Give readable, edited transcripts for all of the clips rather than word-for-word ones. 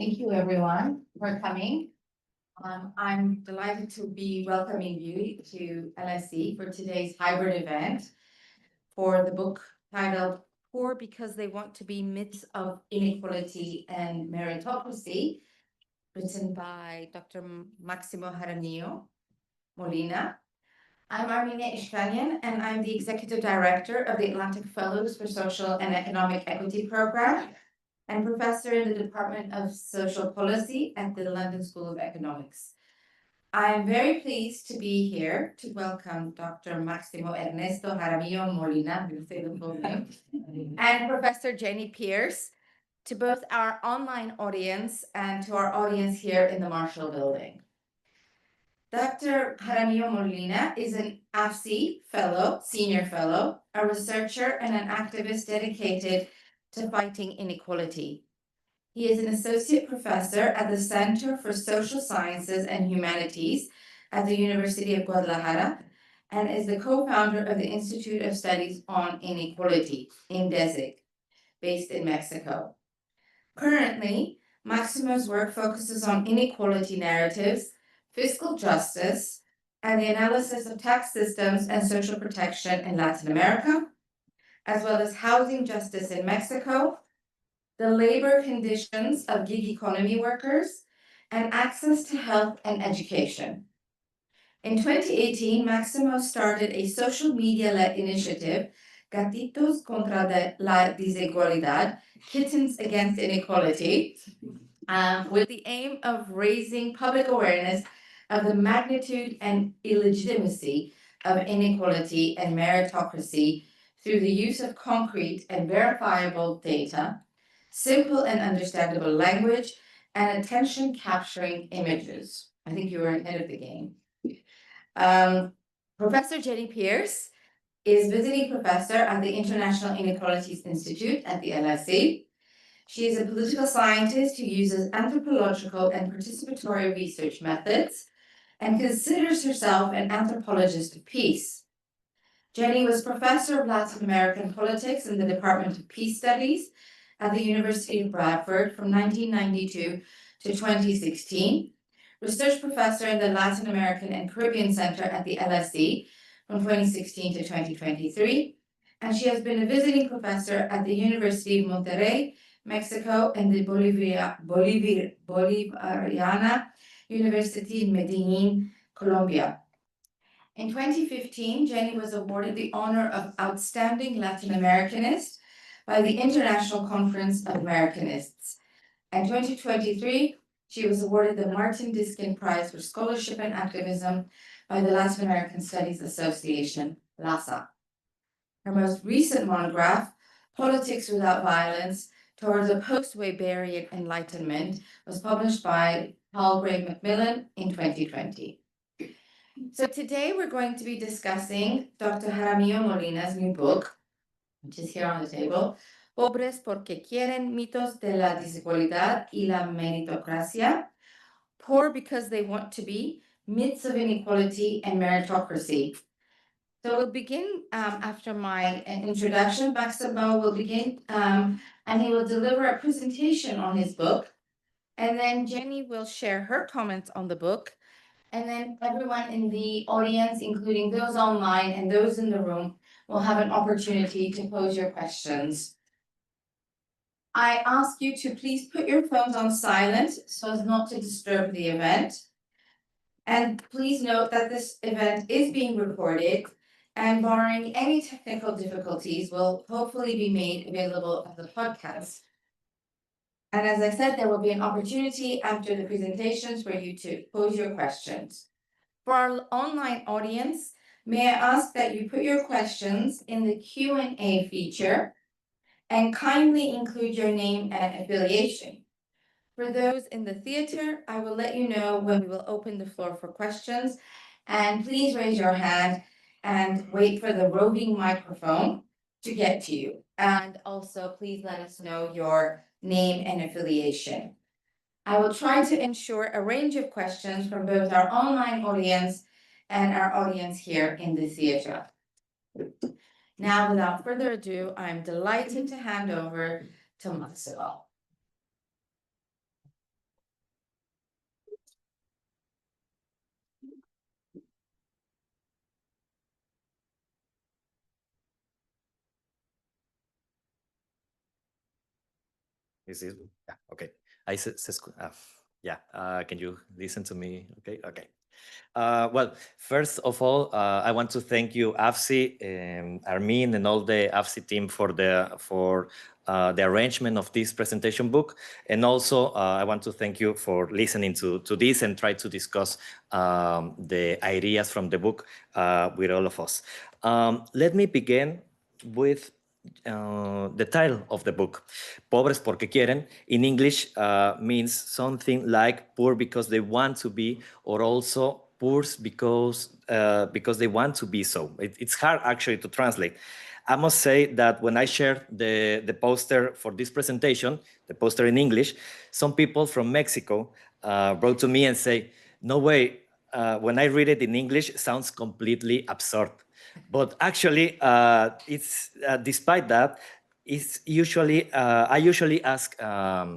Thank you, everyone, for coming. I'm delighted to be welcoming you to LSE for today's hybrid event for the book titled Poor Because They Want to Be Myths of Inequality and Meritocracy, written by Dr. Máximo Jaramillo-Molina. I'm Armine Ishkanian, and I'm the Executive Director of the Atlantic Fellows for Social and Economic Equity Program and Professor in the Department of Social Policy at the London School of Economics. I am very pleased to be here to welcome Dr. Máximo Ernesto Jaramillo-Molina, and Professor Jenny Pearce to both our online audience and to our audience here in the Marshall Building. Dr. Jaramillo-Molina is an AFSEE fellow, senior fellow, a researcher and an activist dedicated to fighting inequality. He is an associate professor at the Center for Social Sciences and Humanities at the University of Guadalajara and is the co-founder of the Institute of Studies on Inequality, INDESIG, based in Mexico. Currently, Máximo's work focuses on inequality narratives, fiscal justice, and the analysis of tax systems and social protection in Latin America, as well as housing justice in Mexico, the labor conditions of gig economy workers, and access to health and education. In 2018, Máximo started a social media-led initiative, Gatitos contra la desigualdad, Kittens Against Inequality, with the aim of raising public awareness of the magnitude and illegitimacy of inequality and meritocracy through the use of concrete and verifiable data, simple and understandable language, and attention-capturing images. I think you were ahead of the game. Professor Jenny Pearce is visiting professor at the International Inequalities Institute at the LSE. She is a political scientist who uses anthropological and participatory research methods and considers herself an anthropologist of peace. Jenny was professor of Latin American politics in the Department of Peace Studies at the University of Bradford from 1992 to 2016, research professor in the Latin American and Caribbean Center at the LSE from 2016 to 2023, and she has been a visiting professor at the University of Monterrey, Mexico, and the Bolivariana University in Medellin, Colombia. In 2015, Jenny was awarded the honor of Outstanding Latin Americanist by the International Conference of Americanists. In 2023, she was awarded the Martin Diskin Prize for Scholarship and Activism by the Latin American Studies Association, LASA. Her most recent monograph, Politics Without Violence, Towards a Post-Weberian Enlightenment, was published by Palgrave Macmillan in 2020. So today we're going to be discussing Dr. Jaramillo-Molina's new book, which is here on the table, Pobres, porque quieren, Mitos de la desigualdad y la meritocracia, Poor Because They Want to Be, Myths of Inequality and Meritocracy. So we'll begin after my introduction. Máximo will begin and he will deliver a presentation on his book. And then Jenny will share her comments on the book. And then everyone in the audience, including those online and those in the room, will have an opportunity to pose your questions. I ask you to please put your phones on silent so as not to disturb the event. And please note that this event is being recorded, and barring any technical difficulties, will hopefully be made available as a podcast. And as I said, there will be an opportunity after the presentations for you to pose your questions. For our online audience, may I ask that you put your questions in the Q&A feature and kindly include your name and affiliation. For those in the theater, I will let you know when we will open the floor for questions, and please raise your hand and wait for the roving microphone to get to you. And also, please let us know your name and affiliation. I will try to ensure a range of questions from both our online audience and our audience here in the theater. Now, without further ado, I'm delighted to hand over to Máximo. Is it? Yeah, okay. Can you listen to me? Okay, okay. Well, first of all, I want to thank you, AFSEE, Armine, and all the AFSEE team for the arrangement of this presentation book. And also, I want to thank you for listening to this and try to discuss the ideas from the book with all of us. Let me begin with the title of the book, Pobres, porque quieren. In English, means something like poor because they want to be, or also poor because they want to be so. It's hard actually to translate. I must say that when I shared the poster for this presentation, the poster in English, some people from Mexico wrote to me and say, no way, when I read it in English, it sounds completely absurd. But actually, it's despite that, it's usually I usually ask at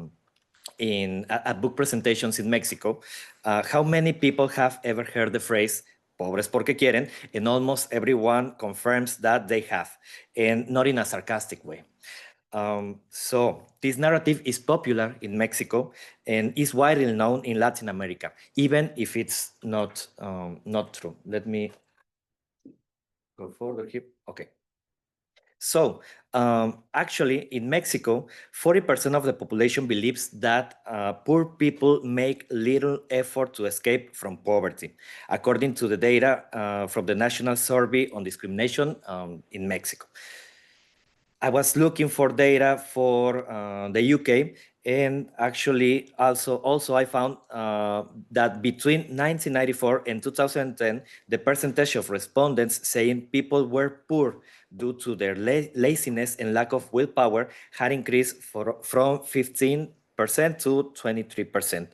book presentations in Mexico how many people have ever heard the phrase "Pobres porque quieren," and almost everyone confirms that they have, and not in a sarcastic way. So this narrative is popular in Mexico and is widely known in Latin America, even if it's not true. Let me go forward here. Okay. So actually, in Mexico, 40% of the population believes that poor people make little effort to escape from poverty, according to the data from the National Survey on Discrimination in Mexico. I was looking for data for the UK, and actually also I found that between 1994 and 2010, the percentage of respondents saying people were poor due to their laziness and lack of willpower had increased from 15% to 23%.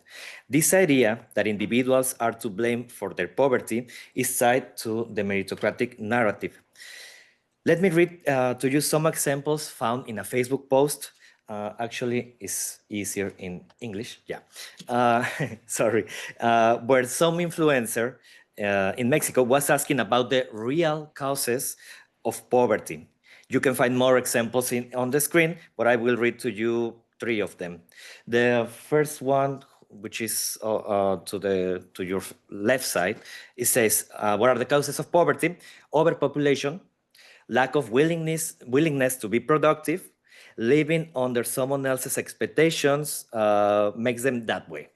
This idea that individuals are to blame for their poverty is tied to the meritocratic narrative. Let me read to you some examples found in a Facebook post. Actually, it's easier in English. Yeah, sorry. Where some influencer in Mexico was asking about the real causes of poverty. You can find more examples on the screen, but I will read to you 3 of them. The first one, which is to your left side, it says, what are the causes of poverty? Overpopulation, lack of willingness to be productive, living under someone else's expectations makes them that way.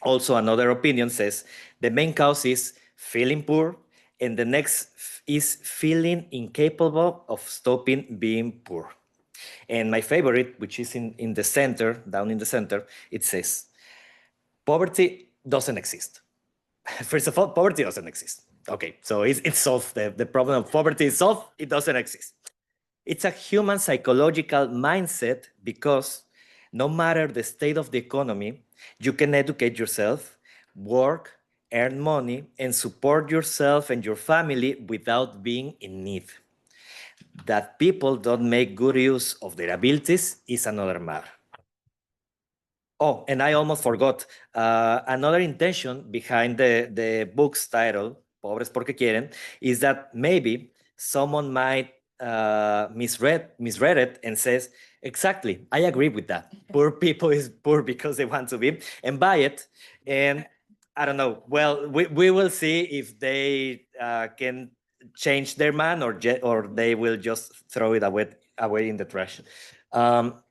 Also, another opinion says the main cause is feeling poor, and the next is feeling incapable of stopping being poor. And my favorite, which is in the center, down in the center, it says, poverty doesn't exist. First of all, poverty doesn't exist. Okay, so it's solved. The problem of poverty is solved. It doesn't exist. It's a human psychological mindset because no matter the state of the economy, you can educate yourself, work, earn money, and support yourself and your family without being in need. That people don't make good use of their abilities is another matter. Oh, and I almost forgot. Another intention behind the book's title, Pobres porque quieren, is that maybe someone might misread it and says, exactly, I agree with that. Poor people is poor because they want to be, and buy it. And I don't know. Well, we will see if they can change their mind or they will just throw it away in the trash.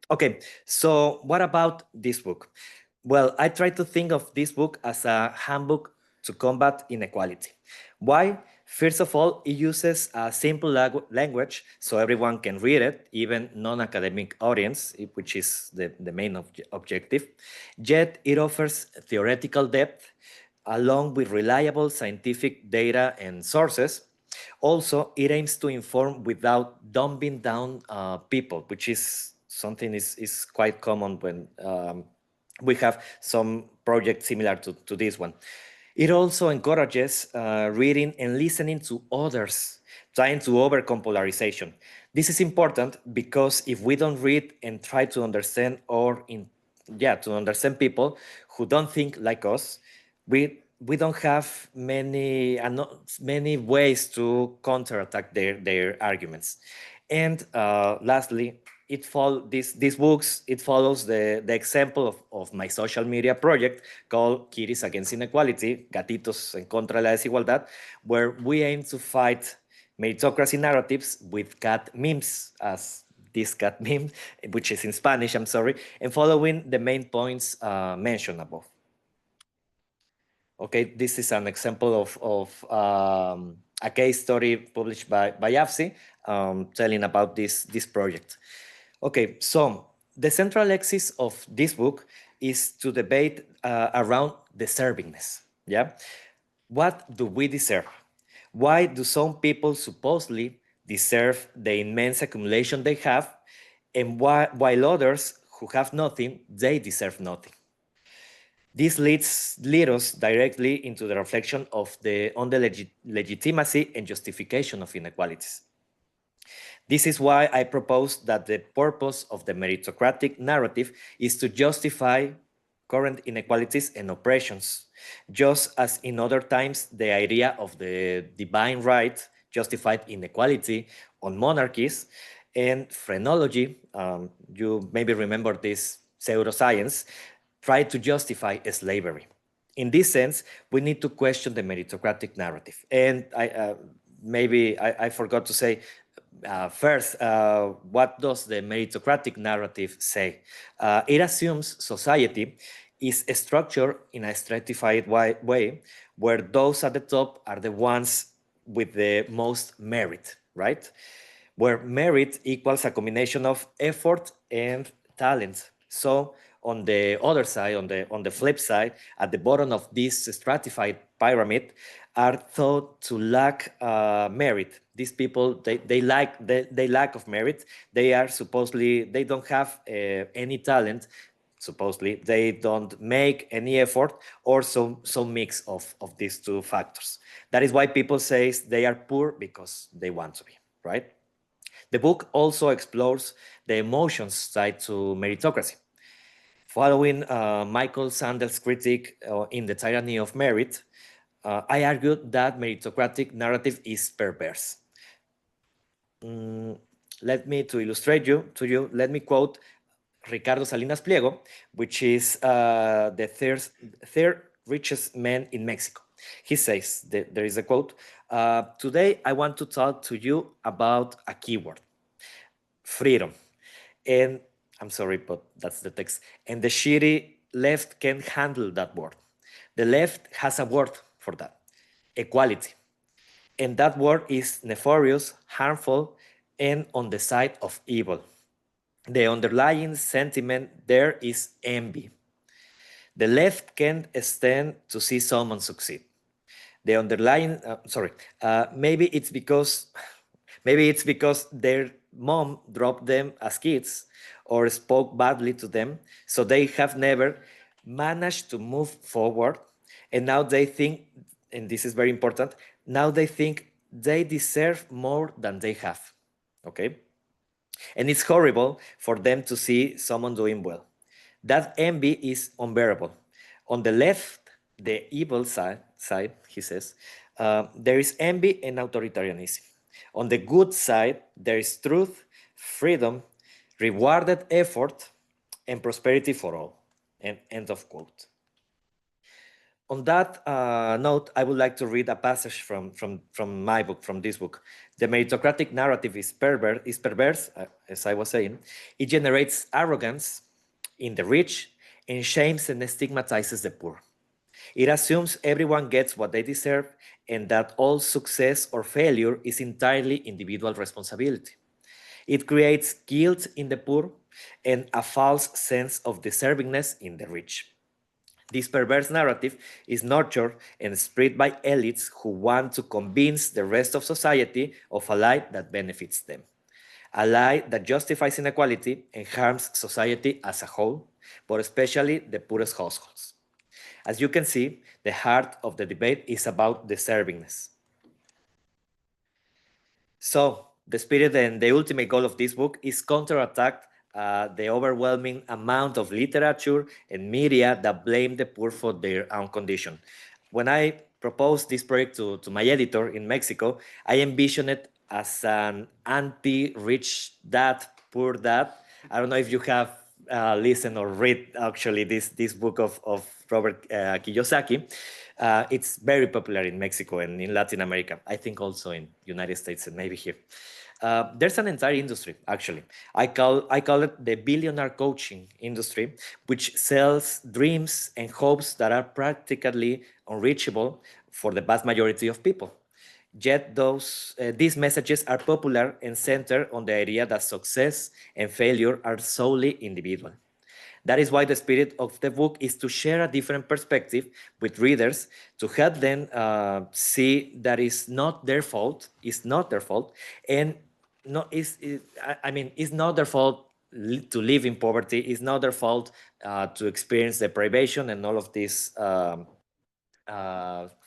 Okay, so what about this book? Well, I try to think of this book as a handbook to combat inequality. Why? First of all, it uses a simple language so everyone can read it, even non-academic audience, which is the main objective. Yet it offers theoretical depth along with reliable scientific data and sources. Also, it aims to inform without dumbing down people, which is something is quite common when we have some projects similar to this one. It also encourages reading and listening to others, trying to overcome polarization. This is important because if we don't read and try to understand to understand people who don't think like us, we don't have many ways to counterattack their arguments. And lastly, these books, it follows the example of my social media project called Kitties Against Inequality, Gatitos en contra de la desigualdad, where we aim to fight meritocracy narratives with cat memes, as this cat meme, which is in Spanish, I'm sorry, and following the main points mentioned above. Okay, this is an example of a case study published by AFSEE telling about this project. Okay, so the central axis of this book is to debate around deservingness. Yeah, what do we deserve? Why do some people supposedly deserve the immense accumulation they have, and while others who have nothing, they deserve nothing? This leads us directly into the reflection on the legitimacy and justification of inequalities. This is why I propose that the purpose of the meritocratic narrative is to justify current inequalities and oppressions, just as in other times the idea of the divine right justified inequality on monarchies, and phrenology, you maybe remember this pseudoscience, tried to justify slavery. In this sense, we need to question the meritocratic narrative. And I forgot to say, first, what does the meritocratic narrative say? It assumes society is structured in a stratified way where those at the top are the ones with the most merit, right? Where merit equals a combination of effort and talent. So on the other side, on the flip side, at the bottom of this stratified pyramid are thought to lack merit. These people, they lack of merit. They don't have any talent. Supposedly, they don't make any effort, or some mix of these two factors. That is why people say they are poor because they want to be, right? The book also explores the emotions tied to meritocracy. Following Michael Sandel's critique in The Tyranny of Merit, I argued that meritocratic narrative is perverse. To illustrate let me quote Ricardo Salinas Pliego, which is the third richest man in Mexico. He says, there is a quote, "Today I want to talk to you about a keyword, freedom. And I'm sorry, but that's the text. And the shitty left can't handle that word. The left has a word for that, equality. And that word is nefarious, harmful, and on the side of evil. The underlying sentiment there is envy. The left can't stand to see someone succeed. The underlying, maybe it's because their mom dropped them as kids or spoke badly to them, so they have never managed to move forward. And now they think, and this is very important, now they think they deserve more than they have, okay? And it's horrible for them to see someone doing well. That envy is unbearable. On the left, the evil side, he says, there is envy and authoritarianism. On the good side, there is truth, freedom, rewarded effort, and prosperity for all. End of quote. On that note, I would like to read a passage from my book, from this book. The meritocratic narrative is perverse, as I was saying. It generates arrogance in the rich and shames and stigmatizes the poor. It assumes everyone gets what they deserve and that all success or failure is entirely individual responsibility. It creates guilt in the poor and a false sense of deservingness in the rich. This perverse narrative is nurtured and spread by elites who want to convince the rest of society of a lie that benefits them. A lie that justifies inequality and harms society as a whole, but especially the poorest households. As you can see, the heart of the debate is about deservingness. So, the spirit and the ultimate goal of this book is counterattack the overwhelming amount of literature and media that blame the poor for their own condition. When I proposed this project to my editor in Mexico, I envisioned it as an anti-rich dad Poor Dad. I don't know if you have listened or read actually this book of Robert Kiyosaki. It's very popular in Mexico and in Latin America. I think also in United States and maybe here. There's an entire industry actually. I call it the billionaire coaching industry, which sells dreams and hopes that are practically unreachable for the vast majority of people. Yet these messages are popular and center on the idea that success and failure are solely individual. That is why the spirit of the book is to share a different perspective with readers to help them see that it's not their fault. It's not their fault, and it's not their fault to live in poverty. It's not their fault to experience deprivation and all of these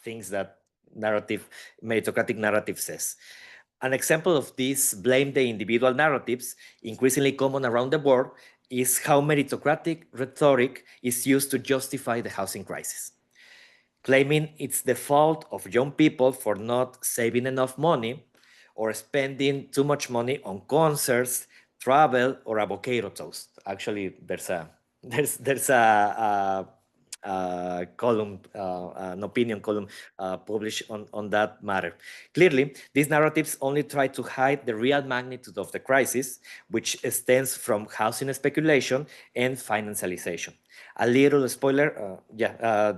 things that meritocratic narrative says. An example of these blame the individual narratives, increasingly common around the world, is how meritocratic rhetoric is used to justify the housing crisis, claiming it's the fault of young people for not saving enough money or spending too much money on concerts, travel, or avocado toast. Actually, there's a column, an opinion column published on that matter. Clearly, these narratives only try to hide the real magnitude of the crisis, which stems from housing speculation and financialization. A little spoiler,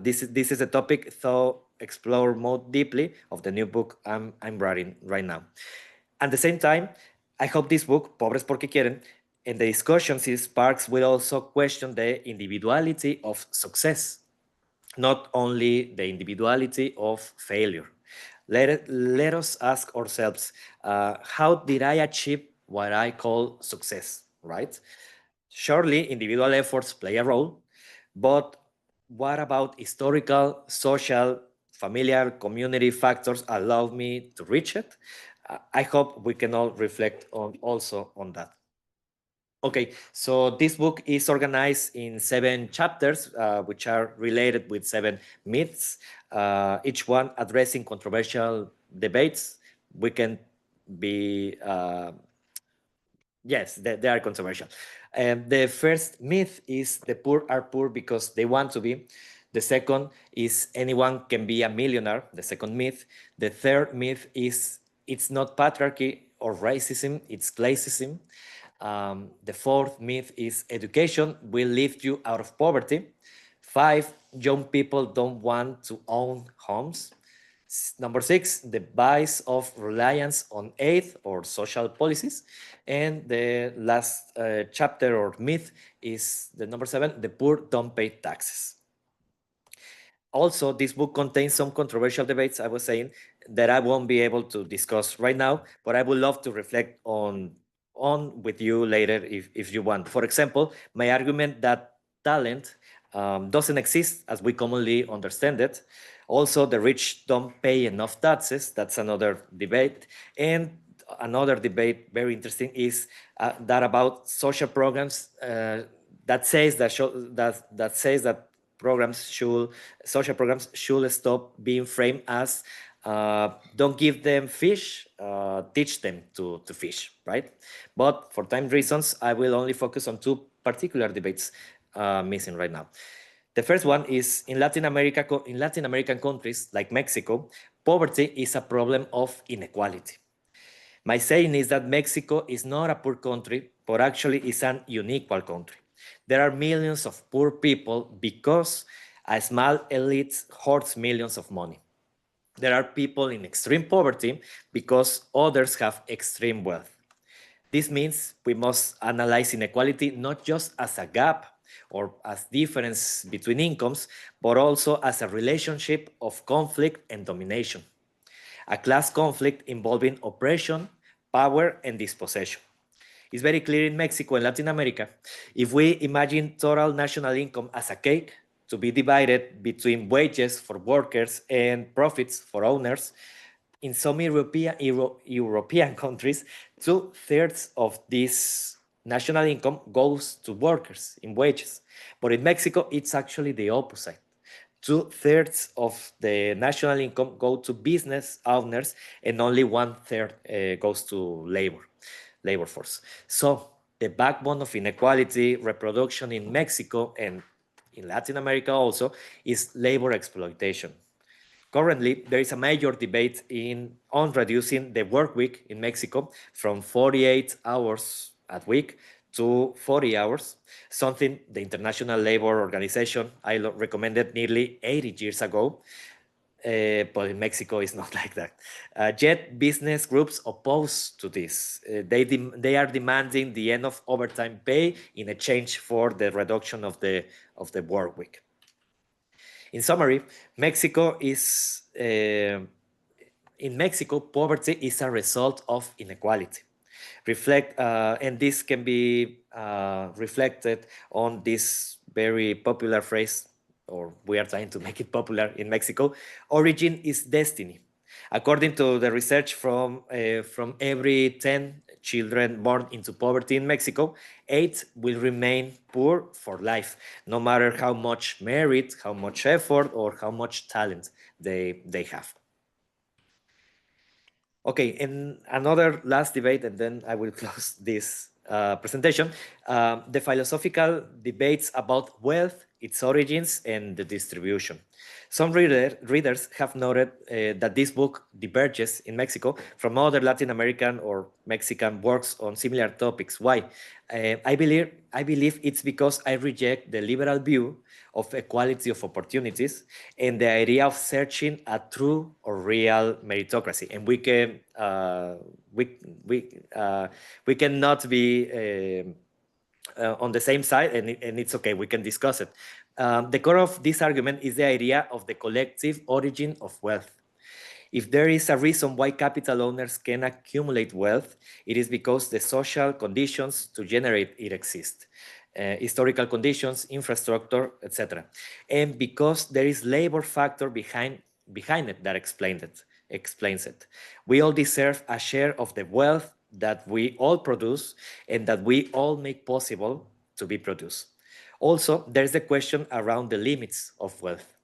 this is a topic so explore more deeply of the new book I'm writing right now. At the same time, I hope this book, Pobres, porque quieren, and the discussions it sparks will also question the individuality of success, not only the individuality of failure. Let us ask ourselves, how did I achieve what I call success, right? Surely individual efforts play a role, but what about historical, social, familiar, community factors allow me to reach it? I hope we can all reflect on also on that. Okay, so this book is organized in 7 chapters, which are related with 7 myths, each one addressing controversial debates. We can be yes, they are controversial. The first myth is the poor are poor because they want to be. The second is anyone can be a millionaire, the second myth. The third myth is it's not patriarchy or racism, it's classism. The fourth myth is education will lift you out of poverty. 5, young people don't want to own homes. Number 6, the bias of reliance on aid or social policies. And the last chapter or myth is the number 7, the poor don't pay taxes. Also, this book contains some controversial debates, I was saying, that I won't be able to discuss right now, but I would love to reflect on with you later if you want. For example, my argument that talent doesn't exist as we commonly understand it. Also, the rich don't pay enough taxes. That's another debate. And another debate, very interesting, is that about social programs that says that social programs should stop being framed as don't give them fish, teach them to fish, right? But for time reasons, I will only focus on 2 particular debates missing right now. The first one is in Latin American countries like Mexico, poverty is a problem of inequality. My saying is that Mexico is not a poor country, but actually is an unequal country. There are millions of poor people because a small elite hoards millions of money. There are people in extreme poverty because others have extreme wealth. This means we must analyze inequality not just as a gap or as difference between incomes, but also as a relationship of conflict and domination, a class conflict involving oppression, power, and dispossession. It's very clear in Mexico and Latin America. If we imagine total national income as a cake to be divided between wages for workers and profits for owners, in some European countries, 2/3 of this national income goes to workers in wages. But in Mexico, it's actually the opposite. 2/3 of the national income go to business owners and only 1/3 goes to labor force. So the backbone of inequality, reproduction in Mexico and in Latin America also is labor exploitation. Currently, there is a major debate on reducing the work week in Mexico from 48 hours a week to 40 hours, something the International Labor Organization recommended nearly 80 years ago. But in Mexico, it's not like that. Yet business groups oppose to this. They are demanding the end of overtime pay in exchange for the reduction of the work week. In summary, in Mexico, poverty is a result of inequality. And this can be reflected on this very popular phrase, or we are trying to make it popular in Mexico: origin is destiny. According to the research from every 10 children born into poverty in Mexico, 8 will remain poor for life, no matter how much merit, how much effort, or how much talent they have. Okay, and another last debate, and then I will close this presentation. The philosophical debates about wealth, its origins, and the distribution. Some readers have noted that this book diverges in Mexico from other Latin American or Mexican works on similar topics. Why? I believe it's because I reject the liberal view of equality of opportunities and the idea of searching a true or real meritocracy. And we cannot be on the same side, and it's okay, we can discuss it. The core of this argument is the idea of the collective origin of wealth. If there is a reason why capital owners can accumulate wealth, it is because the social conditions to generate it exist. Historical conditions, infrastructure, etc. And because there is labor factor behind it that explains it. We all deserve a share of the wealth that we all produce and that we all make possible to be produced. Also, there's the question around the limits of wealth.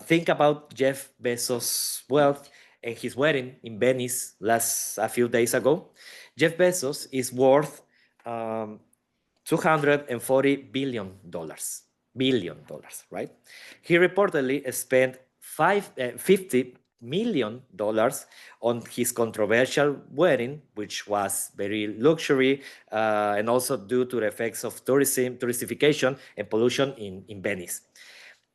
Think about Jeff Bezos' wealth and his wedding in Venice a few days ago. Jeff Bezos is worth $240 billion, right? He reportedly spent $50 million on his controversial wedding, which was very luxury and also due to the effects of touristification and pollution in Venice.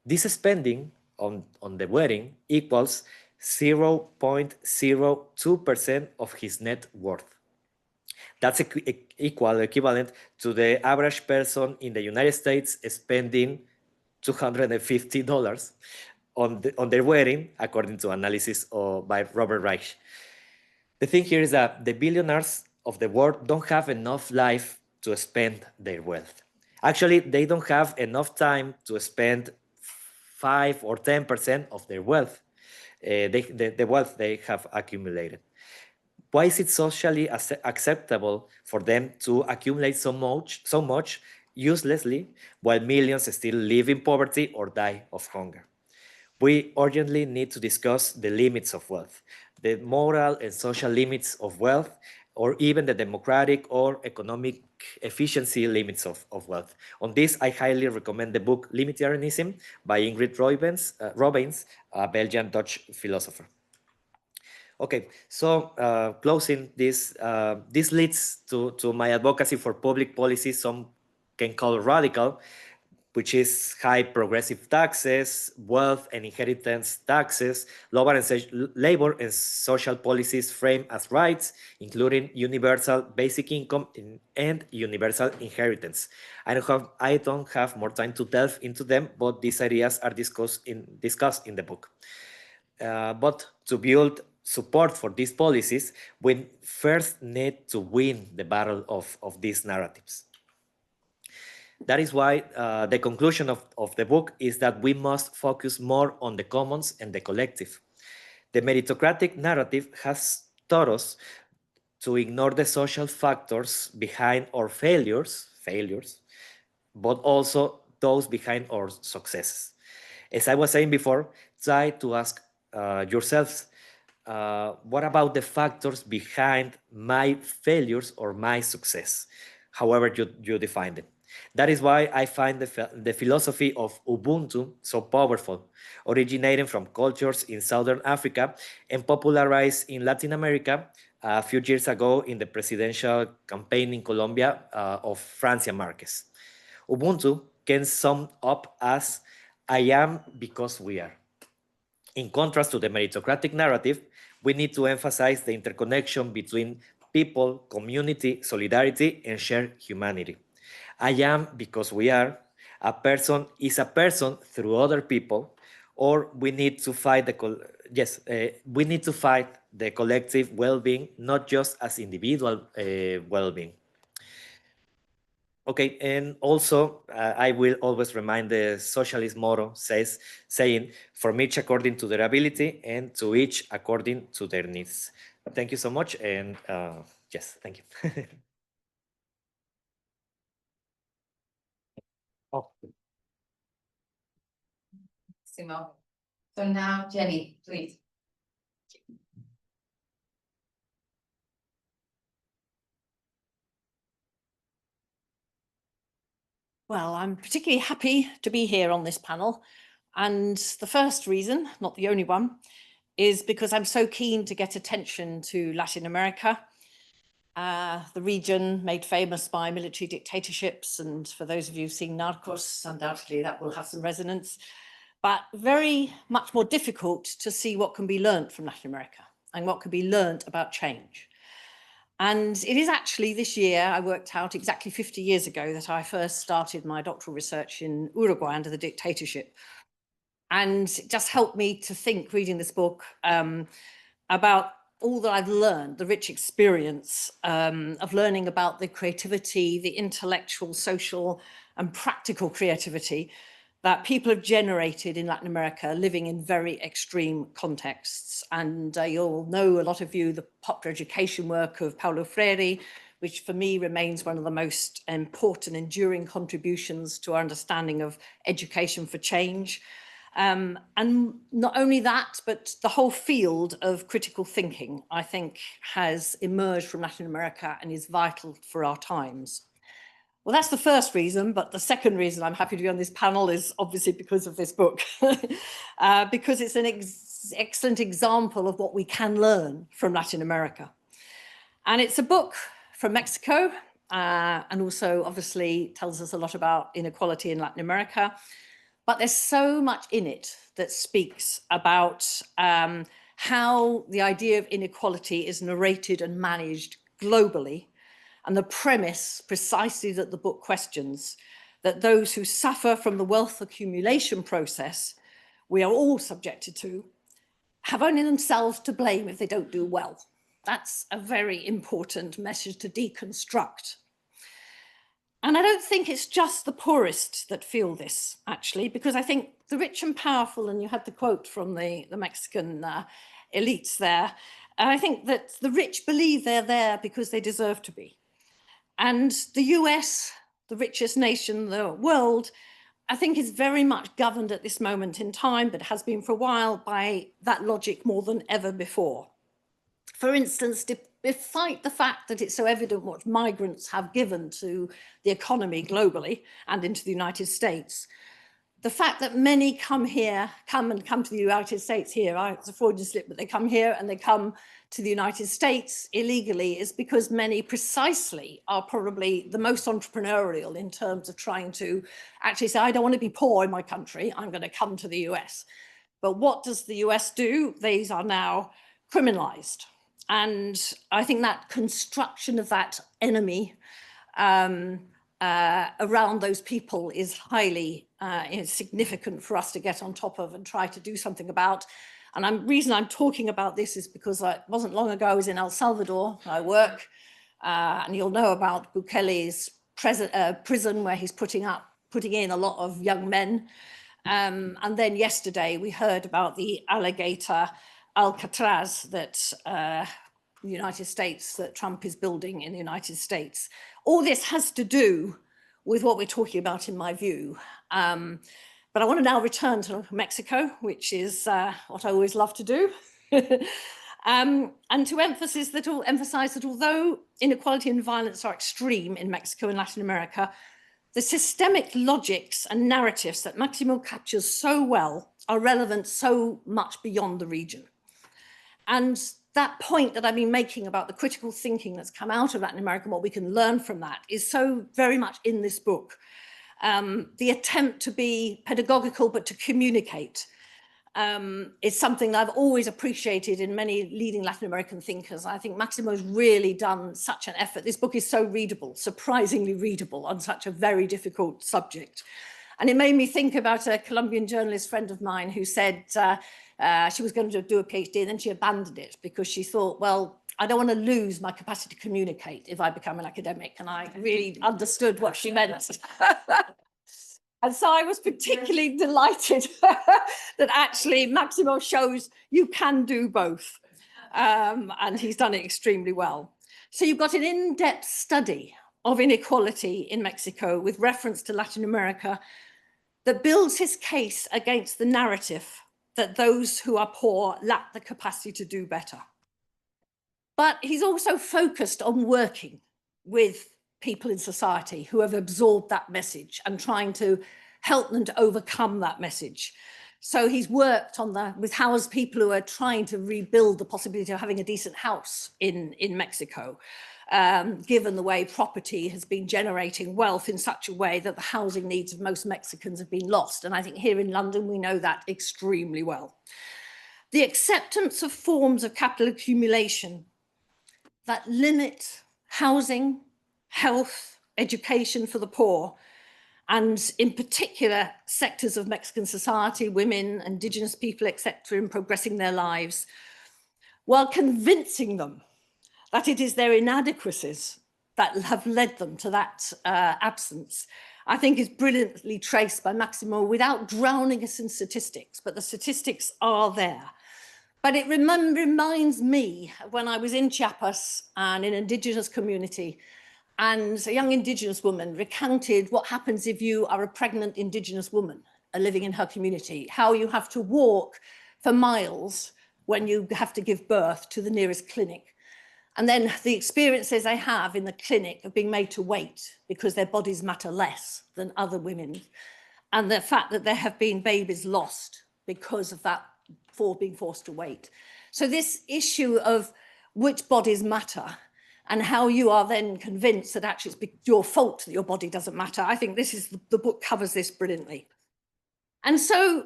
This spending on the wedding equals 0.02% of his net worth. That's equivalent to the average person in the United States spending $250 on their wedding, according to analysis by Robert Reich. The thing here is that the billionaires of the world don't have enough life to spend their wealth. Actually, they don't have enough time to spend 5 or 10% of their wealth, the wealth they have accumulated. Why is it socially acceptable for them to accumulate so much uselessly while millions still live in poverty or die of hunger? We urgently need to discuss the limits of wealth, the moral and social limits of wealth, or even the democratic or economic efficiency limits of wealth. On this, I highly recommend the book Libertarianism by Ingrid Robbins, a Belgian-Dutch philosopher. Okay, so closing this, this leads to my advocacy for public policy some can call radical, which is high progressive taxes, wealth and inheritance taxes, labor and social policies framed as rights, including universal basic income and universal inheritance. I don't have more time to delve into them, but these ideas are discussed in the book. But to build support for these policies, we first need to win the battle of these narratives. That is why the conclusion of the book is that we must focus more on the commons and the collective. The meritocratic narrative has taught us to ignore the social factors behind our failures, but also those behind our successes. As I was saying before, try to ask yourselves, what about the factors behind my failures or my success? however you define it. That is why I find the philosophy of Ubuntu so powerful, originating from cultures in Southern Africa and popularized in Latin America a few years ago in the presidential campaign in Colombia of Francia Marquez. Ubuntu can sum up as I am because we are. In contrast to the meritocratic narrative, we need to emphasize the interconnection between people, community, solidarity, and shared humanity. I am because we are. A person is a person through other people, or we need to fight we need to fight the collective well-being, not just as individual well-being. Okay, and also I will always remind the socialist motto saying, from each according to their ability and to each according to their needs. Thank you so much, and yes, thank you. Oh. Simo. So now, Jenny, please. Well, I'm particularly happy to be here on this panel. And the first reason, not the only one, is because I'm so keen to get attention to Latin America, the region made famous by military dictatorships. And for those of you who've seen Narcos, undoubtedly that will have some resonance, but very much more difficult to see what can be learned from Latin America and what can be learned about change. And it is actually this year, I worked out exactly 50 years ago that I first started my doctoral research in Uruguay under the dictatorship. And it just helped me to think, reading this book, about all that I've learned, the rich experience of learning about the creativity, the intellectual, social, and practical creativity that people have generated in Latin America, living in very extreme contexts. And you'll know, a lot of you, the popular education work of Paulo Freire, which for me remains one of the most important, enduring contributions to our understanding of education for change. And not only that, but the whole field of critical thinking, I think, has emerged from Latin America and is vital for our times. Well, that's the first reason, but the second reason I'm happy to be on this panel is obviously because of this book, because it's an excellent example of what we can learn from Latin America. And it's a book from Mexico, and also obviously tells us a lot about inequality in Latin America. But there's so much in it that speaks about how the idea of inequality is narrated and managed globally, and the premise precisely that the book questions, that those who suffer from the wealth accumulation process we are all subjected to have only themselves to blame if they don't do well. That's a very important message to deconstruct. And I don't think it's just the poorest that feel this, actually, because I think the rich and powerful, and you had the quote from the Mexican elites there, and I think that the rich believe they're there because they deserve to be. And the US, the richest nation in the world, I think is very much governed at this moment in time, but has been for a while, by that logic more than ever before. For instance, despite the fact that it's so evident what migrants have given to the economy globally and into the United States, the fact that many come to the United States here, it's a Freudian slip, but they come here and they come to the United States illegally, is because many precisely are probably the most entrepreneurial in terms of trying to actually say, I don't want to be poor in my country, I'm going to come to the US. But what does the US do? These are now criminalized. And I think that construction of that enemy around those people is highly significant for us to get on top of and try to do something about. And the reason I'm talking about this is because it wasn't long ago I was in El Salvador. I work, and you'll know about Bukele's prison where he's putting in a lot of young men. And then yesterday we heard about the alligator Alcatraz that the United States, that Trump is building in the United States. All this has to do with what we're talking about, in my view. But I want to now return to Mexico, which is what I always love to do. And to emphasize that although inequality and violence are extreme in Mexico and Latin America, the systemic logics and narratives that Máximo captures so well are relevant so much beyond the region. And that point that I've been making about the critical thinking that's come out of Latin America and what we can learn from that is so very much in this book. The attempt to be pedagogical but to communicate is something that I've always appreciated in many leading Latin American thinkers. I think Máximo's really done such an effort. This book is so readable, surprisingly readable on such a very difficult subject. And it made me think about a Colombian journalist friend of mine who said she was going to do a PhD and then she abandoned it because she thought, well, I don't want to lose my capacity to communicate if I become an academic. And I really understood what she meant. And so I was particularly delighted that actually Máximo shows you can do both. And he's done it extremely well. So you've got an in-depth study of inequality in Mexico with reference to Latin America that builds his case against the narrative that those who are poor lack the capacity to do better. But he's also focused on working with people in society who have absorbed that message and trying to help them to overcome that message. So he's worked on with house people who are trying to rebuild the possibility of having a decent house in Mexico, given the way property has been generating wealth in such a way that the housing needs of most Mexicans have been lost. And I think here in London, we know that extremely well. The acceptance of forms of capital accumulation that limit housing, health, education for the poor, and in particular sectors of Mexican society, women, indigenous people, etc., in progressing their lives, while convincing them that it is their inadequacies that have led them to that absence, I think is brilliantly traced by Máximo without drowning us in statistics, but the statistics are there. But it reminds me when I was in Chiapas and in an indigenous community, and a young indigenous woman recounted what happens if you are a pregnant indigenous woman living in her community, how you have to walk for miles when you have to give birth to the nearest clinic. And then the experiences they have in the clinic of being made to wait because their bodies matter less than other women. And the fact that there have been babies lost because of that, for being forced to wait. So this issue of which bodies matter and how you are then convinced that actually it's your fault that your body doesn't matter. I think this is the book covers this brilliantly. And so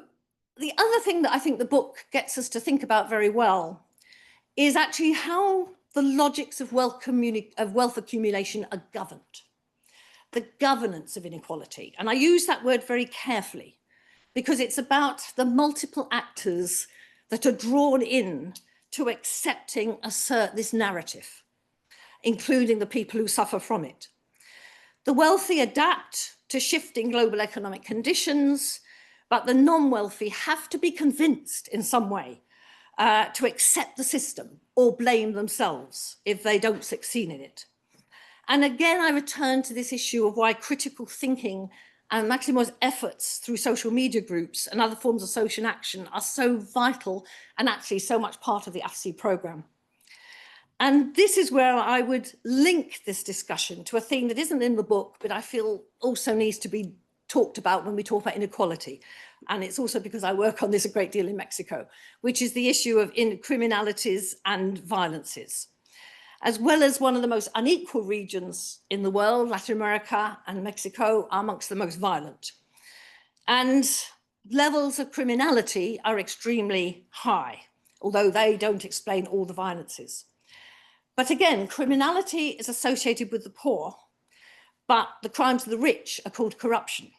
the other thing that I think the book gets us to think about very well is actually how the logics of wealth accumulation are governed, the governance of inequality. And I use that word very carefully because it's about the multiple actors that are drawn in to accepting this narrative, including the people who suffer from it. The wealthy adapt to shifting global economic conditions, but the non-wealthy have to be convinced in some way to accept the system or blame themselves if they don't succeed in it. And again, I return to this issue of why critical thinking and Máximo's efforts through social media groups and other forms of social action are so vital and actually so much part of the AFSEE programme. And this is where I would link this discussion to a theme that isn't in the book, but I feel also needs to be talked about when we talk about inequality. And it's also because I work on this a great deal in Mexico, which is the issue of criminalities and violences. As well as one of the most unequal regions in the world, Latin America and Mexico are amongst the most violent. And levels of criminality are extremely high, although they don't explain all the violences. But again, criminality is associated with the poor, but the crimes of the rich are called corruption,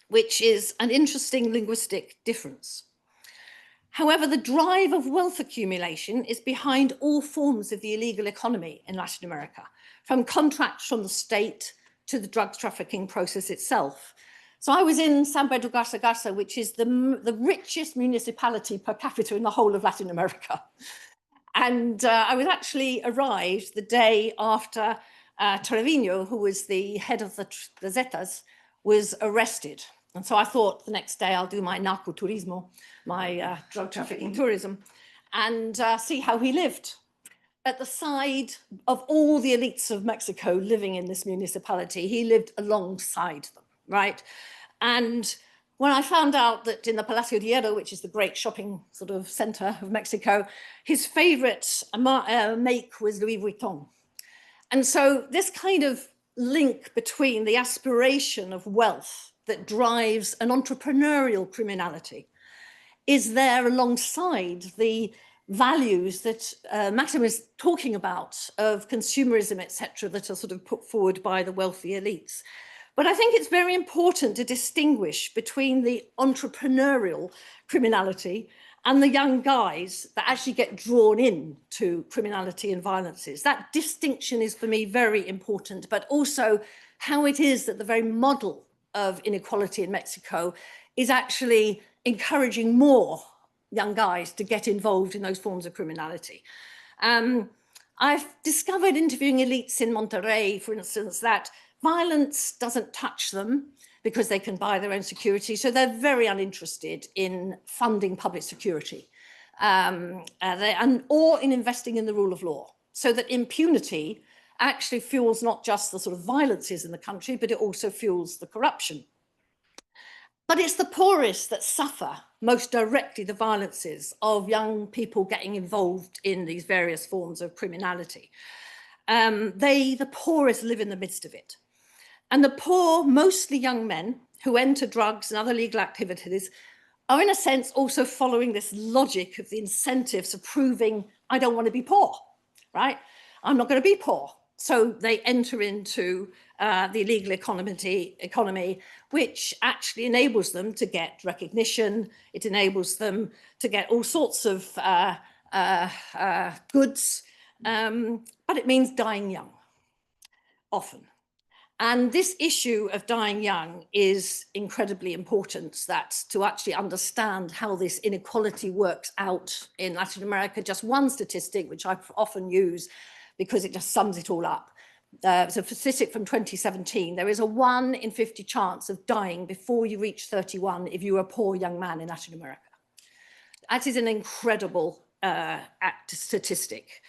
which is an interesting linguistic difference. However, the drive of wealth accumulation is behind all forms of the illegal economy in Latin America, from contracts from the state to the drug trafficking process itself. So I was in San Pedro Garza Garza, which is the richest municipality per capita in the whole of Latin America. And I was actually arrived the day after Treviño, who was the head of the Zetas, was arrested. And so I thought the next day I'll do my narcoturismo, my drug trafficking tourism. and see how he lived at the side of all the elites of Mexico living in this municipality. He lived alongside them, right? And when I found out that in the Palacio de Hierro, which is the great shopping sort of center of Mexico, his favorite make was Louis Vuitton. And so this kind of link between the aspiration of wealth that drives an entrepreneurial criminality is there alongside the values that Maximo is talking about of consumerism, etc., that are sort of put forward by the wealthy elites. But I think it's very important to distinguish between the entrepreneurial criminality and the young guys that actually get drawn in to criminality and violences. That distinction is for me very important, but also how it is that the very model of inequality in Mexico is actually encouraging more young guys to get involved in those forms of criminality. I've discovered interviewing elites in Monterrey, for instance, that violence doesn't touch them because they can buy their own security. So they're very uninterested in funding public security or in investing in the rule of law. So that impunity actually fuels not just the sort of violences in the country, but it also fuels the corruption. But it's the poorest that suffer most directly the violences of young people getting involved in these various forms of criminality. The poorest, live in the midst of it. And the poor, mostly young men who enter drugs and other legal activities are in a sense also following this logic of the incentives of proving I don't want to be poor, right? I'm not going to be poor. So they enter into the illegal economy, which actually enables them to get recognition. It enables them to get all sorts of goods, but it means dying young, often. And this issue of dying young is incredibly important, that to actually understand how this inequality works out in Latin America. Just one statistic, which I often use because it just sums it all up. It's a statistic from 2017. There is a 1 in 50 chance of dying before you reach 31 if you're a poor young man in Latin America. That is an incredible statistic.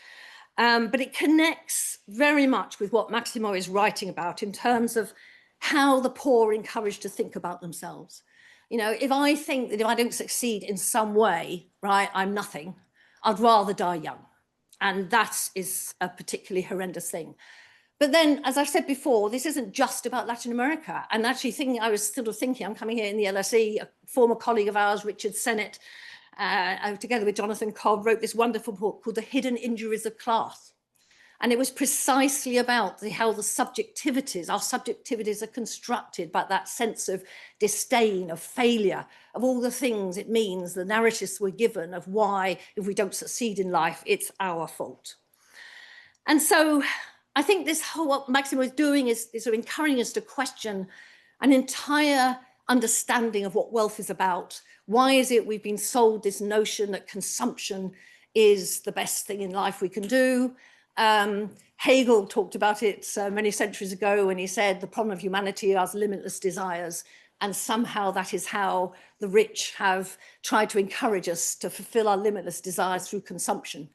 But it connects very much with what Maximo is writing about in terms of how the poor are encouraged to think about themselves. You know, if I think that if I don't succeed in some way, right, I'm nothing, I'd rather die young. And that is a particularly horrendous thing. But then, as I said before, this isn't just about Latin America. And actually I was sort of thinking, I'm coming here in the LSE, a former colleague of ours, Richard Sennett, together with Jonathan Cobb, wrote this wonderful book called The Hidden Injuries of Class. And it was precisely about how the subjectivities, our subjectivities are constructed by that sense of disdain, of failure, of all the things it means, the narratives we're given of why, if we don't succeed in life, it's our fault. And so I think what Maximo is doing is sort of encouraging us to question an entire understanding of what wealth is about. Why is it we've been sold this notion that consumption is the best thing in life we can do? Hegel talked about it many centuries ago when he said the problem of humanity is limitless desires, and somehow that is how the rich have tried to encourage us to fulfill our limitless desires through consumption.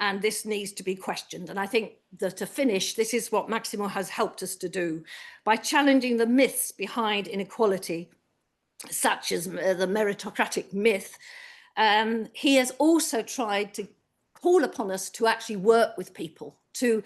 And this needs to be questioned. And I think that to finish, this is what Maximo has helped us to do by challenging the myths behind inequality, such as the meritocratic myth. He has also tried to call upon us to actually work with people, to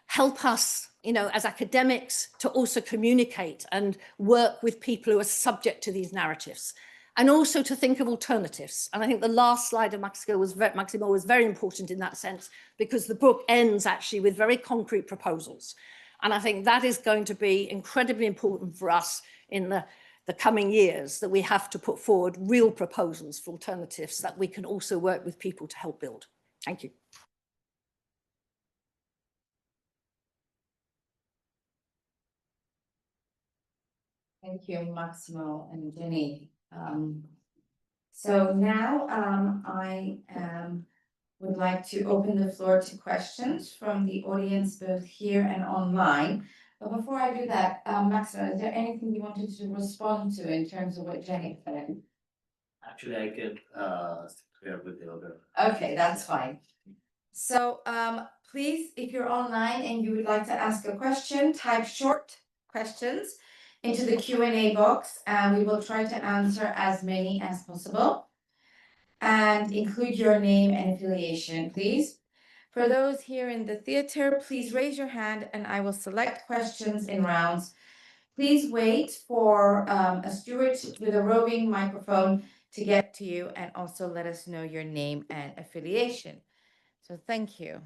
help us, you know, as academics, to also communicate and work with people who are subject to these narratives, and also to think of alternatives. And I think the last slide of Maximo was very important in that sense, because the book ends actually with very concrete proposals. And I think that is going to be incredibly important for us in the coming years, that we have to put forward real proposals for alternatives that we can also work with people to help build. Thank you. Thank you, Maximo and Jenny. So now I would like to open the floor to questions from the audience, both here and online. But before I do that, Maximo, is there anything you wanted to respond to in terms of what Jenny said? Actually, I could compare with the other. Okay, that's fine. So please, if you're online and you would like to ask a question, type short questions into the Q&A box, and we will try to answer as many as possible. And include your name and affiliation, please. For those here in the theater, please raise your hand and I will select questions in rounds. Please wait for a steward with a roving microphone to get to you, and also let us know your name and affiliation. So thank you.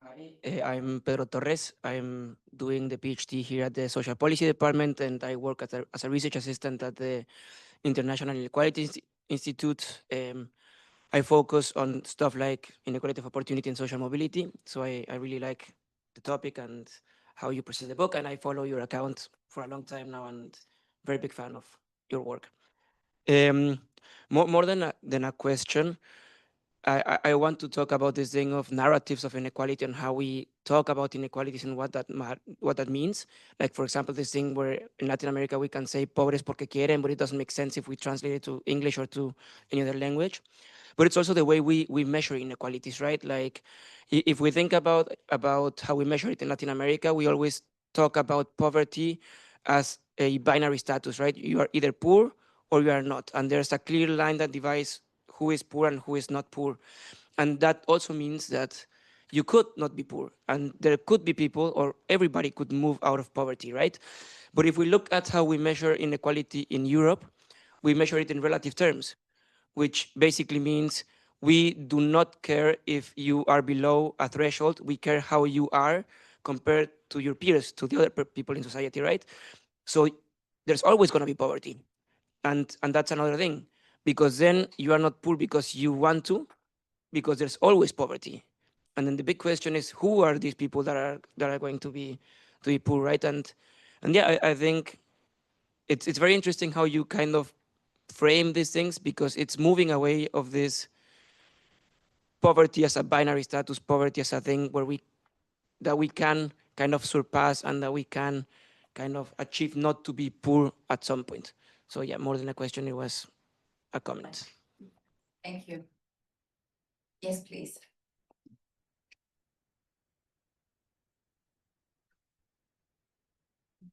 Hi, I'm Pedro Torres. I'm doing the PhD here at the Social Policy Department, and I work as a research assistant at the International Inequalities Institute. I focus on stuff like inequality of opportunity and social mobility. So I really like the topic and how you present the book, and I follow your account for a long time now, and very big fan of your work. More than a question, I want to talk about this thing of narratives of inequality and how we talk about inequalities and what that means. Like, for example, this thing where in Latin America we can say pobres porque quieren, but it doesn't make sense if we translate it to English or to any other language. But it's also the way we measure inequalities, right? Like, if we think about how we measure it in Latin America, we always talk about poverty as a binary status, right? You are either poor or you are not. And there's a clear line that divides who is poor and who is not poor. And that also means that you could not be poor, and there could be people, or everybody could move out of poverty, right? But if we look at how we measure inequality in Europe, we measure it in relative terms, which basically means we do not care if you are below a threshold. We care how you are compared to your peers, to the other people in society, right? So there's always going to be poverty. And that's another thing, because then you are not poor because you want to, because there's always poverty. And then the big question is, who are these people that are going to be poor, right? And yeah, I think it's very interesting how you kind of frame these things, because it's moving away of this poverty as a binary status, poverty as a thing where that we can kind of surpass and that we can kind of achieve not to be poor at some point. So yeah, more than a question, it was a comment. Thank you. Yes, please.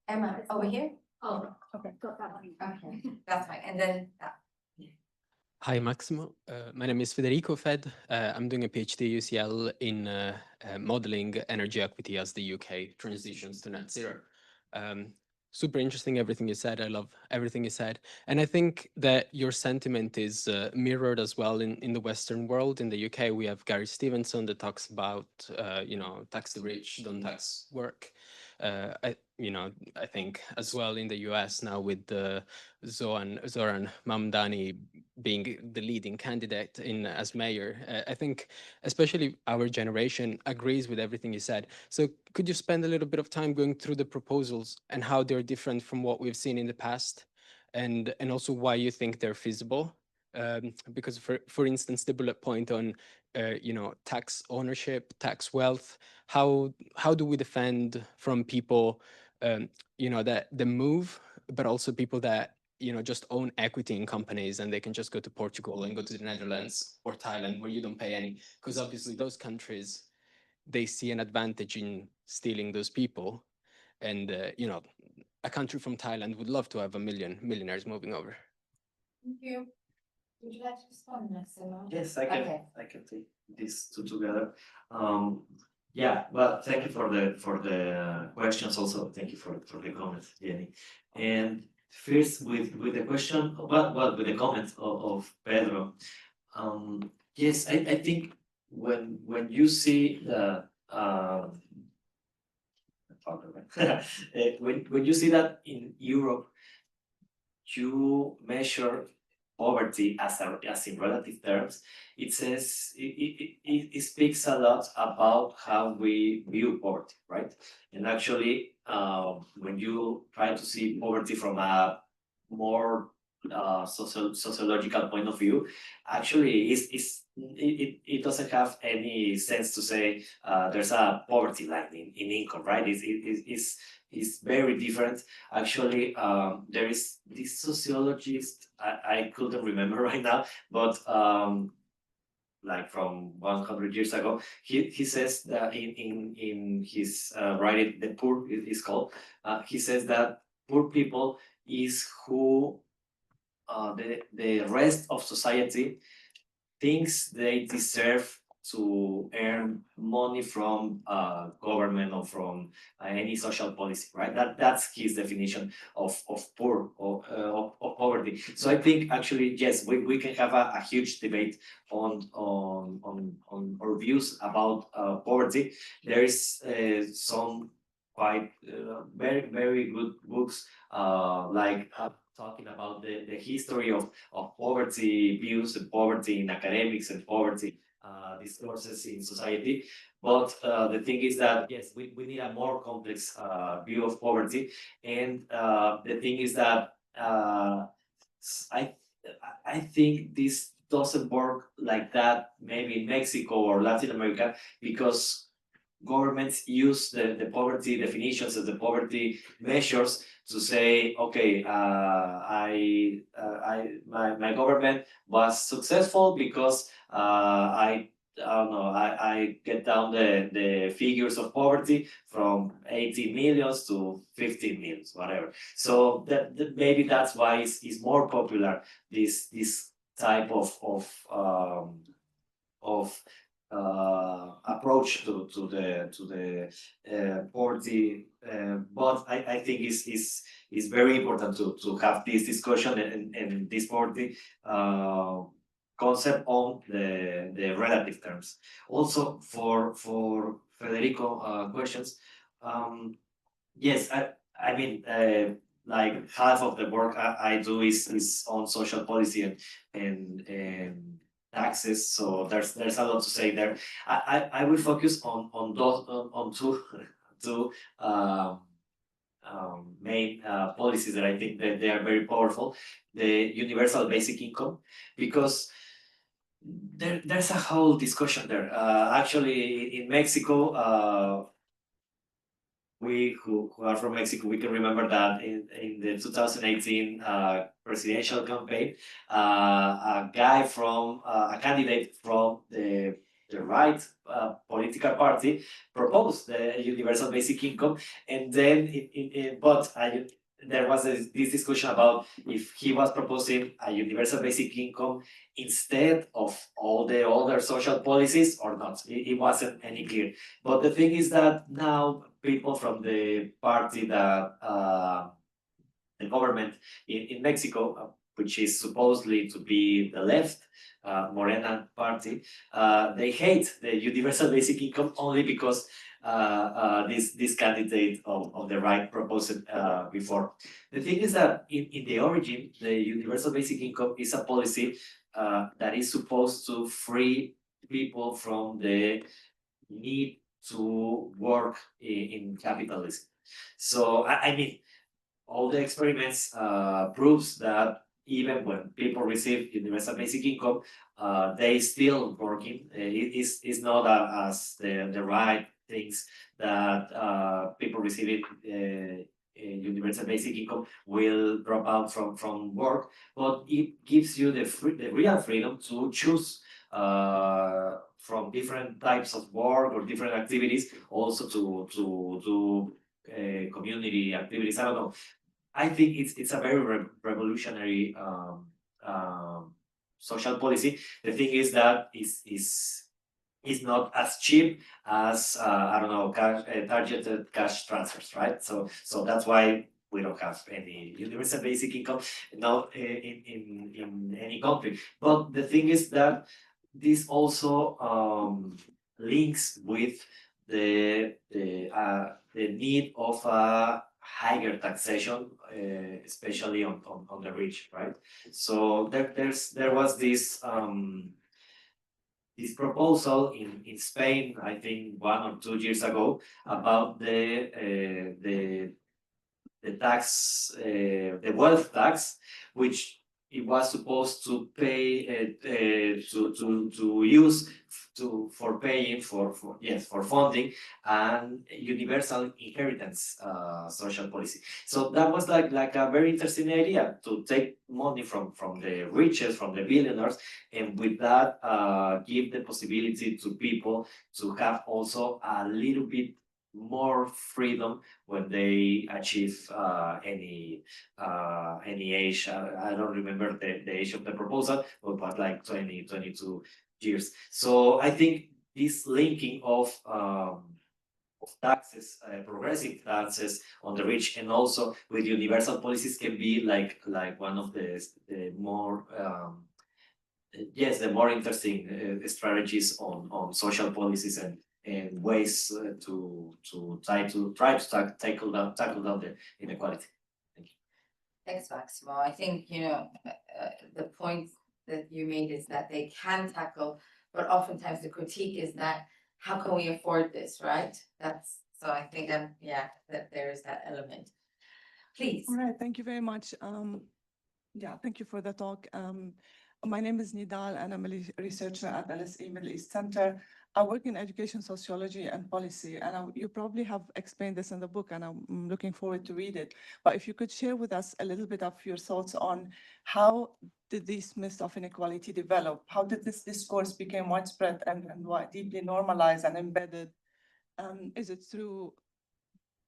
Emma, over here? Oh, okay. Got that one. Okay, that's fine. And then that. Hi, Maximo. My name is Federico Fed. I'm doing a PhD at UCL in modeling energy equity as the UK transitions to net zero. Super interesting, everything you said. I love everything you said. And I think that your sentiment is mirrored as well in the Western world. In the UK, we have Gary Stevenson that talks about, tax the rich, don't tax work. I think as well in the US now with Zoran Mamdani being the leading candidate as mayor, I think especially our generation agrees with everything you said. So could you spend a little bit of time going through the proposals and how they're different from what we've seen in the past, and also why you think they're feasible? Because for instance, the bullet point on tax ownership, tax wealth, how do we defend from people that the move, but also people that just own equity in companies and they can just go to Portugal and go to the Netherlands or Thailand where you don't pay any, because obviously those countries, they see an advantage in stealing those people, and a country from Thailand would love to have a million millionaires moving over. Thank you. Would you like to respond, Maximo? Yes, I can. Okay. I can take these two together. Yeah, well, thank you for the questions. Also, thank you for the comments, Jenny. And first, with the question, well, with the comments of Pedro. Yes, I think when you see the when you see that in Europe, you measure poverty as in relative terms, it says it speaks a lot about how we view poverty, right? And actually, when you try to see poverty from a more sociological point of view, actually is it doesn't have any sense to say there's a poverty line in income, right? It's very different. Actually, there is this sociologist, I couldn't remember right now, but like from 100 years ago, he says that in his writing, The Poor is called, he says that poor people is who the rest of society thinks they deserve to earn money from government or from any social policy, right? That's his definition of poor or of poverty. So I think actually yes, we can have a huge debate on our views about poverty. There is some quite very good books like talking about the history of poverty views and poverty in academics and poverty discourses in society. But the thing is that, yes, we need a more complex view of poverty. And the thing is that I, I think this doesn't work like that, maybe in Mexico or Latin America, because governments use the poverty definitions and the poverty measures to say, okay, my government was successful because I don't know, I get down the figures of poverty from 18 millions to 15 millions, whatever. So that maybe that's why it's more popular, this type of approach to the poverty, but I think is very important to have this discussion and this poverty concept on the relative terms. Also for Federico questions, yes, I mean like half of the work I do is on social policy and taxes, so there's a lot to say there. I will focus on those on two main policies that I think that they are very powerful. The universal basic income, because there's a whole discussion there. Actually, in Mexico, we who are from Mexico, we can remember that in the 2018 presidential campaign, a guy from a candidate from the right political party proposed the universal basic income, and then there was this discussion about if he was proposing a universal basic income instead of all the other social policies or not. It wasn't any clear. But the thing is that now people from the party that the government in Mexico, which is supposedly to be the left, Morena party, they hate the universal basic income only because this candidate of the right proposed it before. The thing is that in the origin, the universal basic income is a policy that is supposed to free people from the need to work in capitalism. So I mean, all the experiments proves that even when people receive universal basic income, they still working. It's not as the right things that people receiving universal basic income will drop out from work, but it gives you the real freedom to choose from different types of work or different activities, also to do community activities. I don't know. I think it's a very revolutionary social policy. The thing is that is not as cheap as I don't know, targeted cash transfers, right? So that's why we don't have any universal basic income now in any country. But the thing is that this also links with the need of a higher taxation, especially on the rich, right? So there was this proposal in Spain, I think 1 or 2 years ago, about the tax, the wealth tax, which it was supposed to pay to use for paying for funding and universal inheritance social policy. So that was like a very interesting idea, to take money from the richest, from the billionaires, and with that give the possibility to people to have also a little bit more freedom when they achieve any age. I don't remember the age of the proposal, but like 22 years. So I think this linking of taxes, progressive taxes on the rich, and also with universal policies can be like one of the more the more interesting strategies on social policies and ways to try to tackle down the inequality. Thank you. Thanks, Maximo. I think, the point that you made is that they can tackle, but oftentimes the critique is that how can we afford this, right? So I think that there is that element. Please. All right, thank you very much. Thank you for the talk. My name is Nidal, and I'm a researcher at LSE Middle East Center. I work in education sociology and policy, and you probably have explained this in the book, and I'm looking forward to read it. But if you could share with us a little bit of your thoughts on how did these myths of inequality develop? How did this discourse become widespread and deeply normalized and embedded? Is it through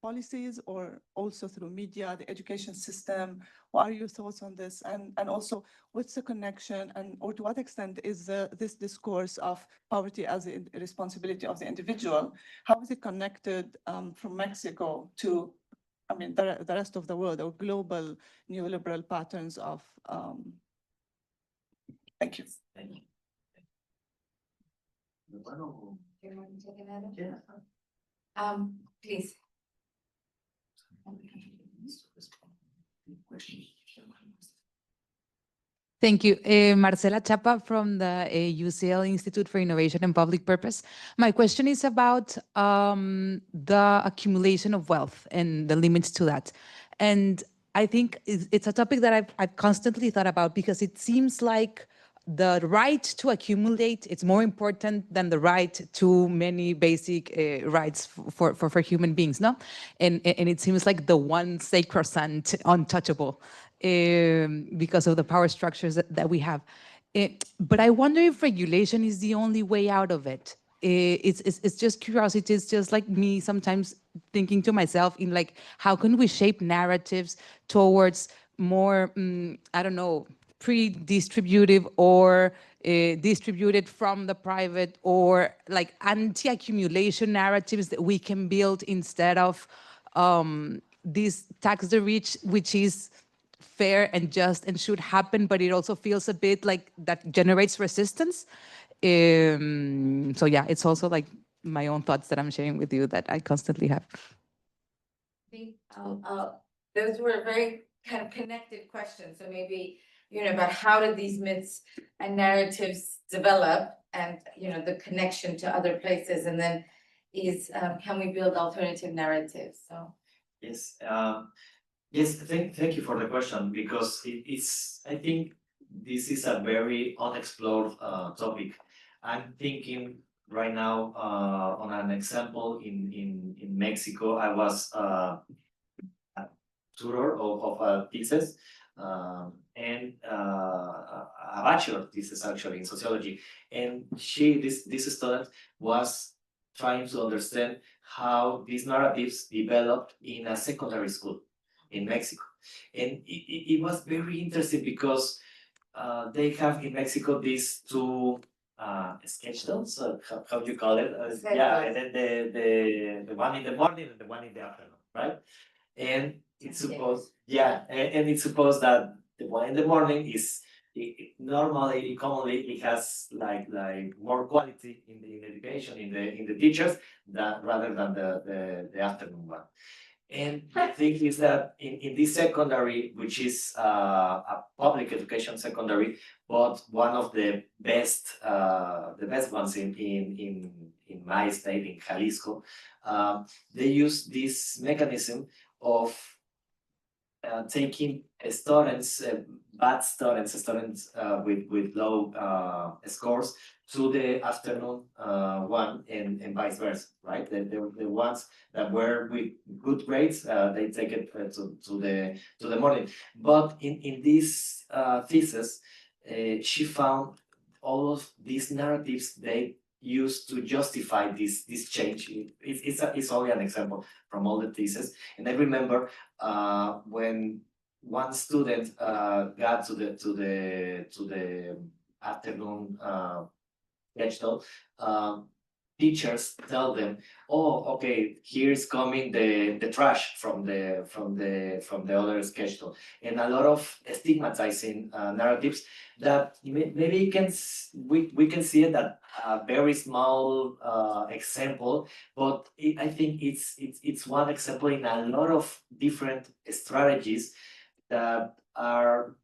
policies or also through media, the education system? What are your thoughts on this? And also, what's the connection, or to what extent is this discourse of poverty as a responsibility of the individual, how is it connected from Mexico to, the rest of the world, or global neoliberal patterns of, thank you. Thank you. Do you want to take another? Please. Thank you. Marcela Chapa from the UCL Institute for Innovation and Public Purpose. My question is about the accumulation of wealth and the limits to that. And I think it's a topic that I've constantly thought about, because it seems like the right to accumulate, it's more important than the right to many basic rights for human beings, no? And it seems like the one sacrosanct, untouchable, because of the power structures that we have. But I wonder if regulation is the only way out of it. It's just curiosity. It's just like me sometimes thinking to myself in like, how can we shape narratives towards more, I don't know, pre-distributive or distributed from the private, or like anti-accumulation narratives that we can build instead of this tax the rich, which is fair and just and should happen, but it also feels a bit like that generates resistance. So yeah, it's also like my own thoughts that I'm sharing with you that I constantly have. Those were very kind of connected questions. So maybe, about how did these myths and narratives develop, and, the connection to other places, and then can we build alternative narratives? So. Yes. Yes, thank you for the question, because I think this is a very unexplored topic. I'm thinking right now on an example in Mexico. I was a tutor of a thesis and a bachelor thesis actually in sociology, and this student was trying to understand how these narratives developed in a secondary school in Mexico. And it was very interesting because they have in Mexico these two sketch notes, how do you call it? And then the one in the morning and the one in the afternoon, right? And it's supposed, and it's supposed that the one in the morning is commonly it has like more quality in the education, in the teachers, rather than the afternoon one. And the thing is that in this secondary, which is a public education secondary, but one of the best ones in my state, in Jalisco, they use this mechanism of taking students, bad students, with low scores to the afternoon one, and vice versa, right? The ones that were with good grades, they take it to the morning. But in this thesis, she found all of these narratives they used to justify this change. It's only an example from all the thesis, and I remember when one student got to the afternoon schedule, teachers tell them, "Oh, okay, here's coming the trash from the other schedule," and a lot of stigmatizing narratives that maybe we can see it at a very small example, but I think it's one example in a lot of different strategies that are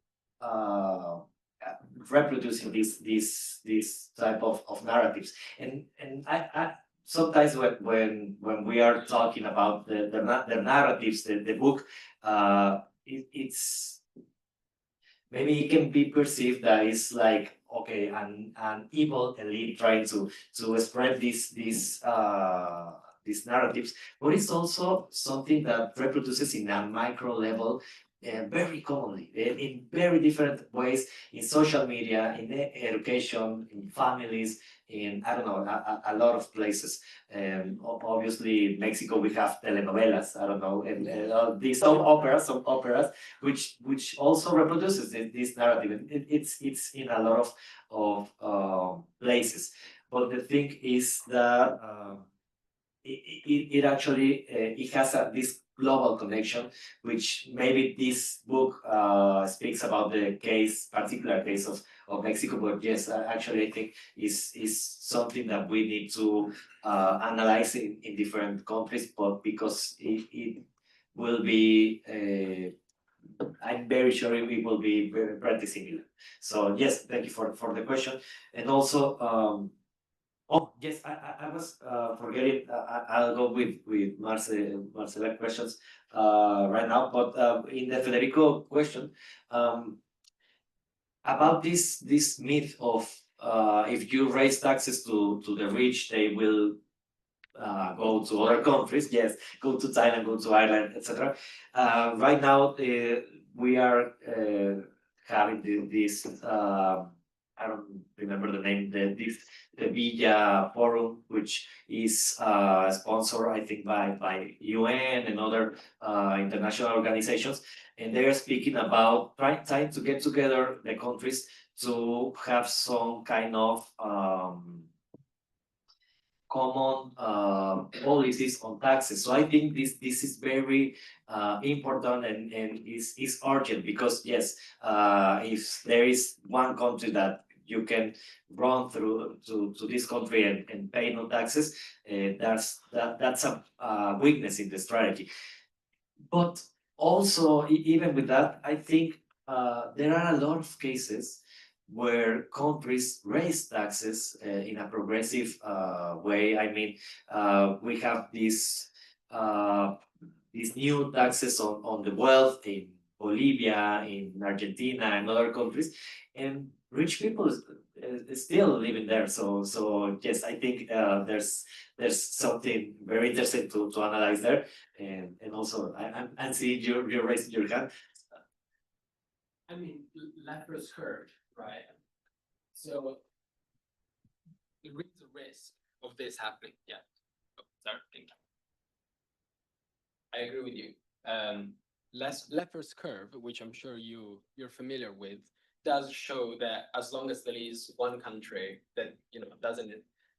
reproducing this type of narratives. And I sometimes when we are talking about the narratives, the book, it's maybe it can be perceived that it's like, okay, an evil elite trying to spread these narratives, but it's also something that reproduces in a micro level, very commonly, in very different ways, in social media, in education, in families, in, I don't know, a lot of places. Obviously, in Mexico, we have telenovelas, I don't know, and these some operas, which also reproduces this narrative. It's in a lot of places. But the thing is that it actually it has this global connection, which maybe this book speaks about the particular case of Mexico. But yes, actually, I think is something that we need to analyze in different countries, but because it will be. I'm very sure it will be pretty similar. So yes, thank you for the question, and also. Oh, yes, I was forgetting. I'll go with Marcela questions right now. But in the Federico question, about this myth of if you raise taxes to the rich, they will go to other countries. Yes, go to Thailand, go to Ireland, etc. Right now, we are having this. I don't remember the name. The Villa Forum, which is sponsored, I think, by UN and other international organizations, and they are speaking about trying to get together the countries to have some kind of common policies on taxes. So I think this is very important and is urgent, because yes, if there is one country that you can run through to this country and pay no taxes, that's a weakness in the strategy. But also, even with that, I think there are a lot of cases where countries raise taxes in a progressive way. I mean, we have these new taxes on the wealth in Bolivia, in Argentina, and other countries, and rich people is still living there. So yes, I think there's something very interesting to analyze there, and also I'm seeing you're raising your hand. I mean, Laffer's curve, right? So there is a risk of this happening. Yeah. Oh, sorry. Thank you. I agree with you. Laffer's curve, which I'm sure you're familiar with, does show that as long as there is one country that doesn't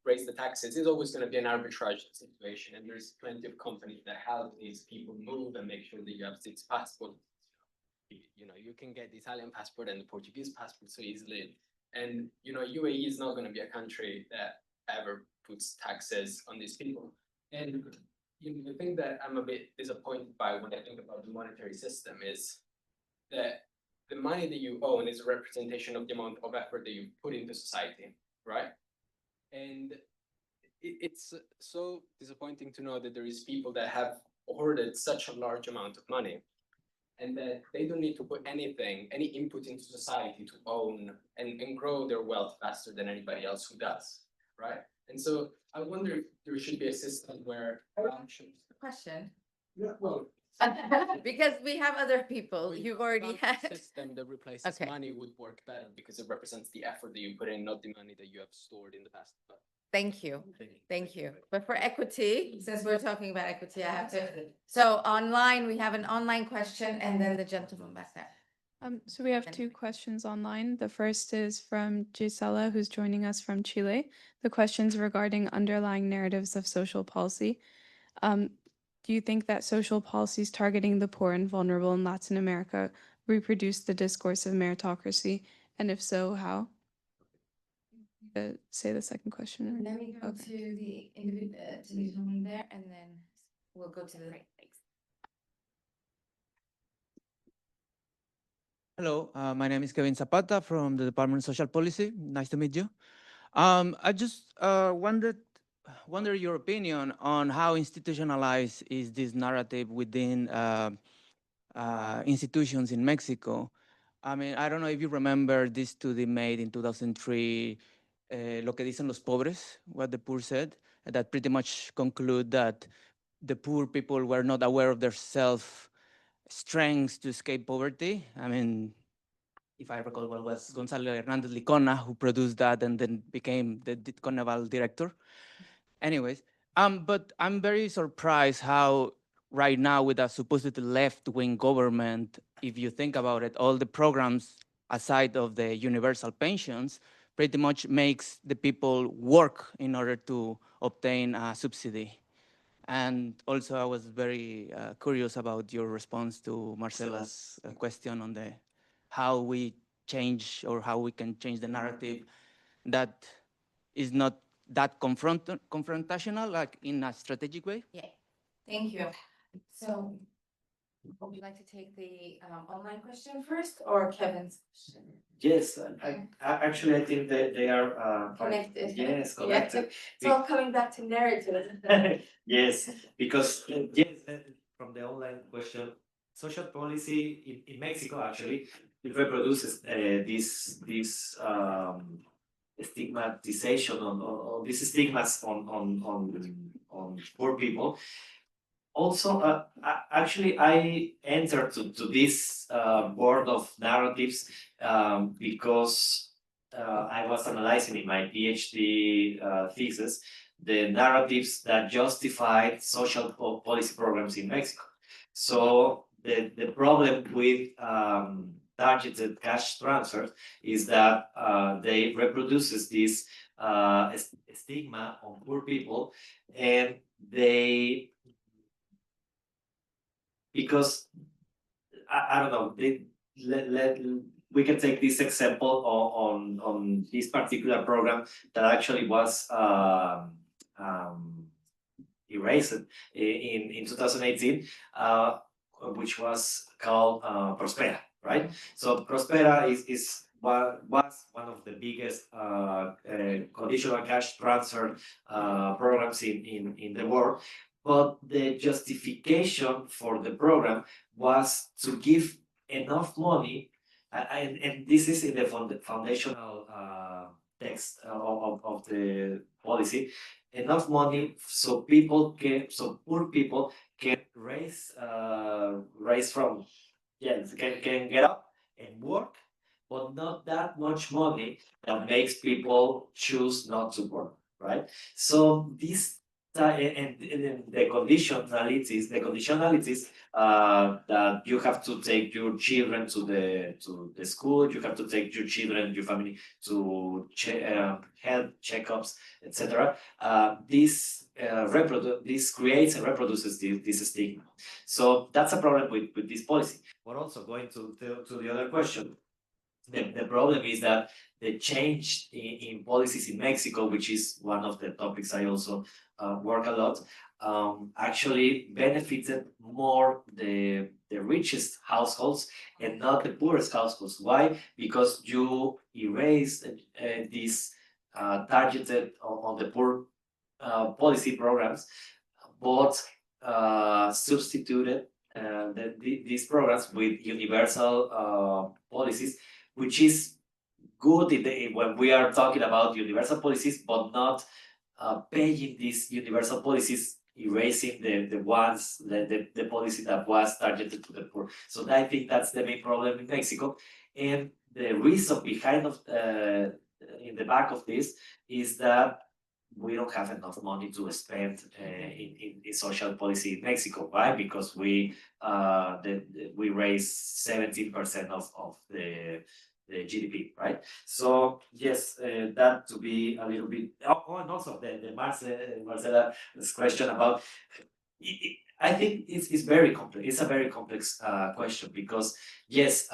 raise the taxes, it's always going to be an arbitrage situation, and there's plenty of companies that help these people move and make sure that you have 6 passports. You can get the Italian passport and the Portuguese passport so easily, and UAE is not going to be a country that ever puts taxes on these people. And the thing that I'm a bit disappointed by when I think about the monetary system is that the money that you own is a representation of the amount of effort that you put into society, right? And it's so disappointing to know that there is people that have hoarded such a large amount of money. and that they don't need to put anything, any input into society to own and grow their wealth faster than anybody else who does, right? And so I wonder if there should be a system where Question. yeah, well, Because we have other people, well, you've already a had. system that replaces Okay. money would work better because it represents the effort that you put in, not the money that you have stored in the past. But Thank you. Thank you. But for equity, since we're talking about equity, I have to, so online, we have an online question and then the gentleman back there. So we have two questions online. The first is from Gisela, who's joining us from Chile. The question's regarding underlying narratives of social policy. Do you think that social policies targeting the poor and vulnerable in Latin America reproduce the discourse of meritocracy? And if so, how? Say the second question. or- Let me go Okay. to the individual, to the gentleman there, and then we'll go to the right place. Hello, my name is Kevin Zapata from the Department of Social Policy. Nice to meet you. I just wonder your opinion on how institutionalized is this narrative within institutions in Mexico. I mean, I don't know if you remember this study made in 2003, Lo que dicen los pobres, what the poor said, that pretty much conclude that the poor people were not aware of their strengths to escape poverty. I mean, if I recall well, was Gonzalo Hernandez Licona who produced that and then became the Coneval director. Anyways, but I'm very surprised how right now with a supposedly left-wing government, if you think about it, all the programs aside of the universal pensions pretty much makes the people work in order to obtain a subsidy. And also I was very curious about your response to Marcela's question on the how we change or how we can change the narrative that is not that confrontational, like in a strategic way. Yeah, thank you. So would you like to take the online question first or Kevin's question? Yes, actually, I think that they are Connected. Yes, Yeah. connected. It's all coming back to narrative. Yes, because yes, from the online question, social policy in Mexico actually it reproduces this stigmatization on these stigmas on poor people. Also, actually, I entered to this board of narratives because I was analyzing in my PhD thesis the narratives that justified social policy programs in Mexico. So the problem with targeted cash transfers is that they reproduces this stigma on poor people, and they because I don't know. We can take this example on this particular program that actually was erased in 2018, which was called Prospera, right? So Prospera was one of the biggest conditional cash transfer programs in the world. But the justification for the program was to give enough money, and this is in the foundational text of the policy, enough money so poor people can raise from, yes, can get up and work, but not that much money that makes people choose not to work, right? So this and the conditionalities that you have to take your children to the school, you have to take your children, your family to health checkups, etc. This creates and reproduces this stigma. So that's a problem with this policy. But also going to the other question, the problem is that the change in policies in Mexico, which is one of the topics I also work a lot, actually benefited more the richest households and not the poorest households. Why? Because you erased this targeted on the poor policy programs, but substituted these programs with universal policies, which is good when we are talking about universal policies, but not paying these universal policies, erasing the ones, the policy that was targeted to the poor. So I think that's the main problem in Mexico. And the reason behind in the back of this is that we don't have enough money to spend in social policy in Mexico. Why? Because we raise 17% of the GDP, right? So yes, that to be a little bit. Oh, and also the Marcela's question about. I think it's very complex. It's a very complex question because yes,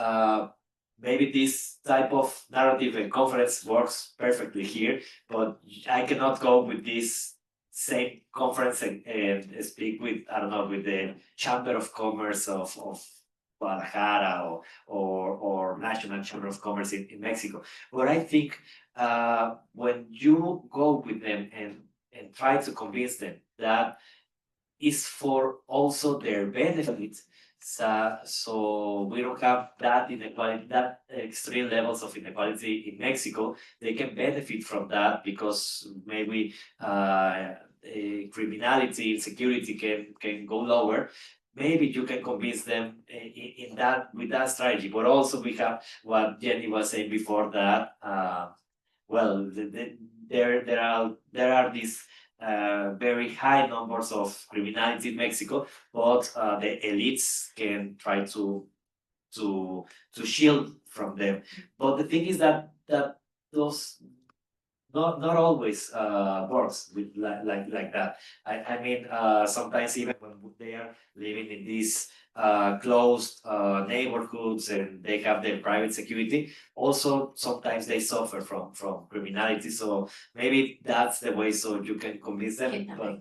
maybe this type of narrative and conference works perfectly here, but I cannot go with this same conference and speak with, I don't know, with the Chamber of Commerce of Guadalajara or National Chamber of Commerce in Mexico. But I think when you go with them and try to convince them that is for also their benefit, so we don't have that inequality, that extreme levels of inequality in Mexico. They can benefit from that because maybe criminality, insecurity can go lower. Maybe you can convince them in that with that strategy. But also we have what Jenny was saying before that. Well, there are these very high numbers of criminality in Mexico, but the elites can try to shield from them. But the thing is that those not always works with like that. I mean, sometimes even when they are living in these closed neighborhoods and they have their private security, also sometimes they suffer from criminality. So maybe that's the way so you can convince them. But,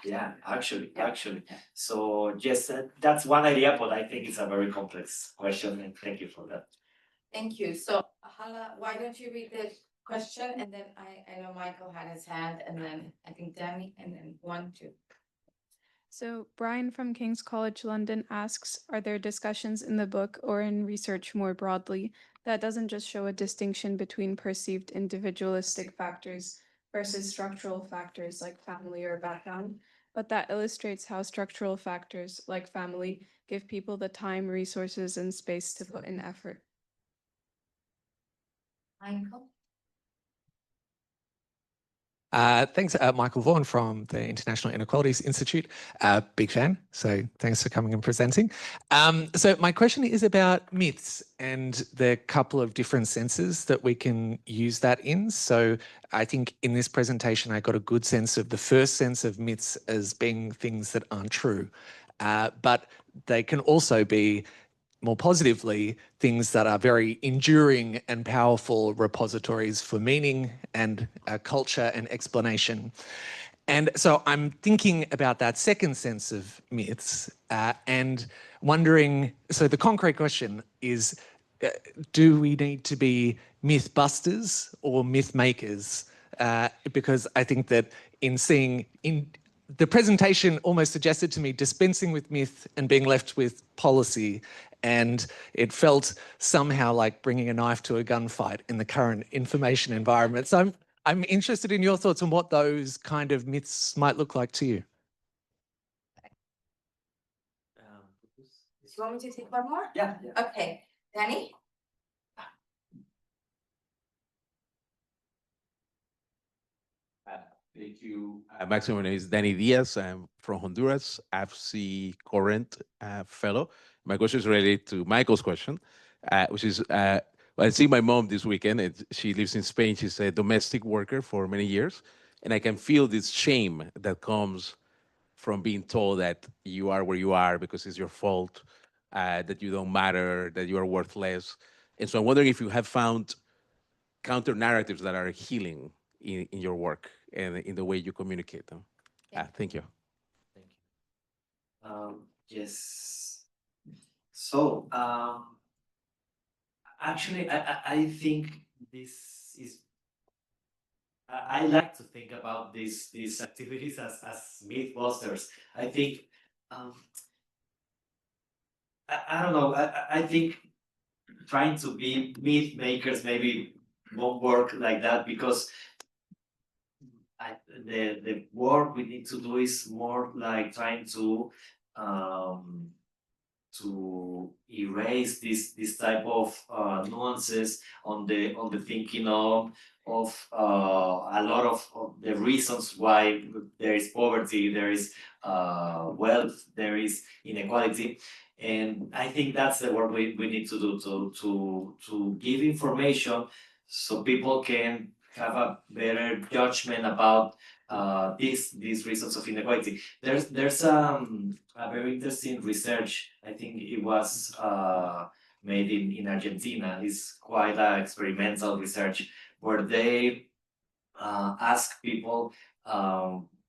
yeah, actually. So yes, that's one idea, but I think it's a very complex question, and thank you for that. Thank you. So Hala, why don't you read the question, and then I know Michael had his hand, and then I think Danny, and then 1, 2. So Brian from King's College London asks, are there discussions in the book or in research more broadly that doesn't just show a distinction between perceived individualistic factors versus structural factors like family or background, but that illustrates how structural factors like family give people the time, resources, and space to put in effort? Michael? Thanks, Michael Vaughan from the International Inequalities Institute. Big fan, so thanks for coming and presenting. So my question is about myths and the couple of different senses that we can use that in. So I think in this presentation, I got a good sense of the first sense of myths as being things that aren't true, but they can also be more positively, things that are very enduring and powerful repositories for meaning and culture and explanation. And so I'm thinking about that second sense of myths and wondering, so the concrete question is, do we need to be myth busters or myth makers? Because I think that the presentation almost suggested to me dispensing with myth and being left with policy. And it felt somehow like bringing a knife to a gunfight in the current information environment. So I'm interested in your thoughts on what those kind of myths might look like to you. Do you want me to take one more? Yeah. Okay, Danny? Thank you. Maximo, my name is Danny Diaz. I'm from Honduras, AFSEE Current Fellow. My question is related to Michael's question, which is, I see my mom this weekend. She lives in Spain. She's a domestic worker for many years. And I can feel this shame that comes from being told that you are where you are because it's your fault, that you don't matter, that you are worthless. And so I'm wondering if you have found counter narratives that are healing in your work and in the way you communicate them. Thank you. Thank you. Yes. So actually, I think this is. I like to think about these activities as mythbusters. I think I don't know. I think trying to be myth makers maybe won't work like that, because the work we need to do is more like trying to erase this type of nuances on the thinking of a lot of the reasons why there is poverty, there is wealth, there is inequality. And I think that's the work we need to do, to give information so people can have a better judgment about these reasons of inequality. There's a very interesting research. I think it was made in Argentina. It's quite an experimental research where they ask people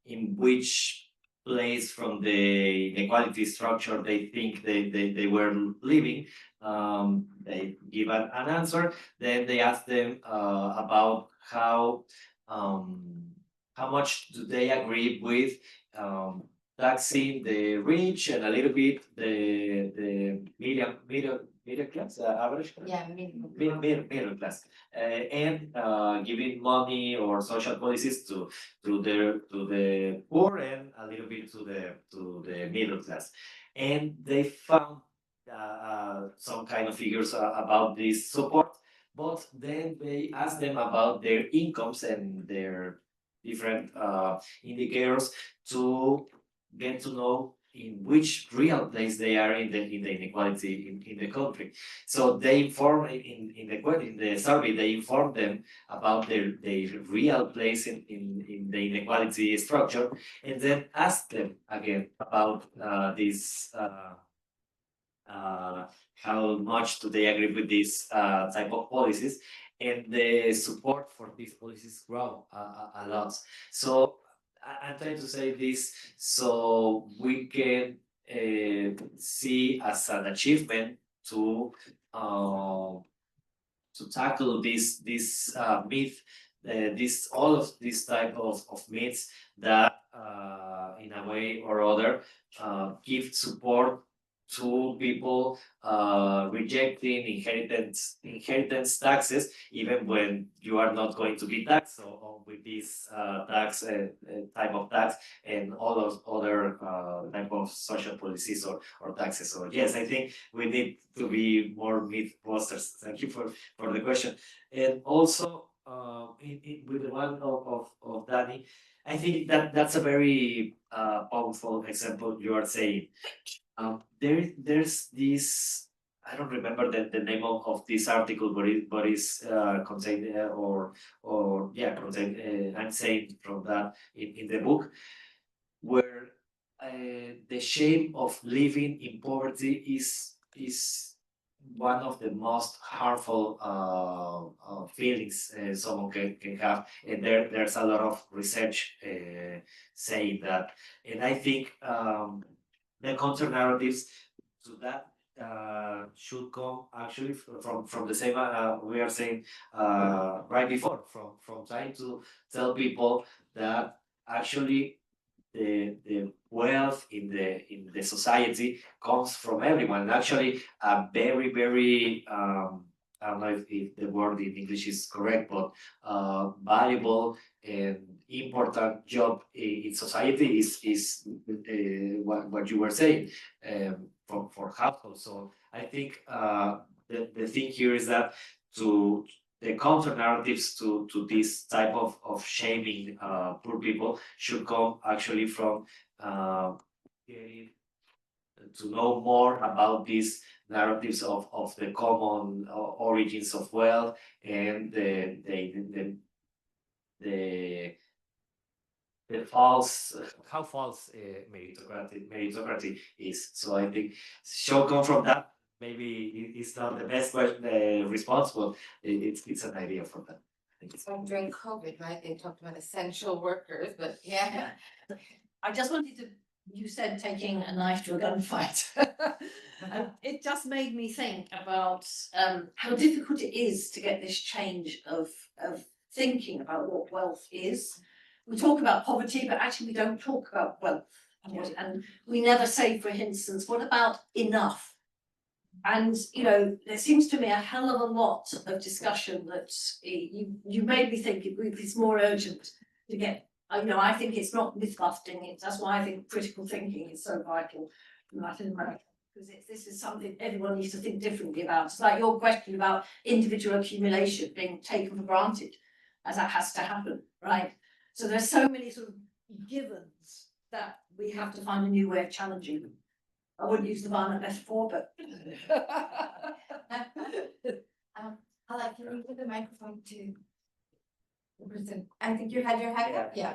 in which place from the inequality structure they think they were living. They give an answer. Then they ask them about how much do they agree with taxing the rich and a little bit the middle class, average class? Yeah, minimum. Middle class, and giving money or social policies to the poor and a little bit to the middle class. And they found some kind of figures about this support, but then they asked them about their incomes and their different indicators to get to know in which real place they are in the inequality in the country. So they inform in the survey, they inform them about their real place in the inequality structure, and then ask them again about this how much do they agree with this type of policies, and the support for these policies grow a lot. So I'm trying to say this so we can see as an achievement to tackle this myth, this all of this type of myths that in a way or other give support to people rejecting inheritance taxes, even when you are not going to be taxed so with this tax type of tax and all of other type of social policies or taxes. So yes, I think we need to be more myth busters. Thank you for the question. And also with the one of Danny, I think that's a very powerful example you are saying. There's this, I don't remember the name of this article, but it's contained or yeah, contained. I'm saying from that in the book, where the shame of living in poverty is one of the most harmful feelings someone can have, and there's a lot of research saying that. And I think the counter narratives to that should come actually from the same we are saying right before, from trying to tell people that actually the wealth in the society comes from everyone. And actually, a very I don't know if the word in English is correct, but valuable and important job in society is what you were saying for households. So I think the thing here is that to the counter narratives to this type of shaming poor people should come actually from getting to know more about these narratives of the common origins of wealth and the false how false meritocracy is. So I think should come from that. Maybe it's not the best question, response, but it's an idea from that. I think It's like during COVID, right? They talked about essential workers, but yeah. I just wanted to, you said taking a knife to a gunfight. And it just made me think about how difficult it is to get this change of thinking about what wealth is. We talk about poverty, but actually we don't talk about wealth. And we never say, for instance, what about enough? And, you know, there seems to me a hell of a lot of discussion that you made me think it's more urgent to get, you know, I think it's not myth busting. That's why I think critical thinking is so vital in Latin America, because this is something everyone needs to think differently about. It's like your question about individual accumulation being taken for granted, as that has to happen, right? So there's so many sort of givens that we have to find a new way of challenging them. I wouldn't use the violent metaphor, but. I'd like you to put the microphone to the person. I think you had your hand up. Yeah.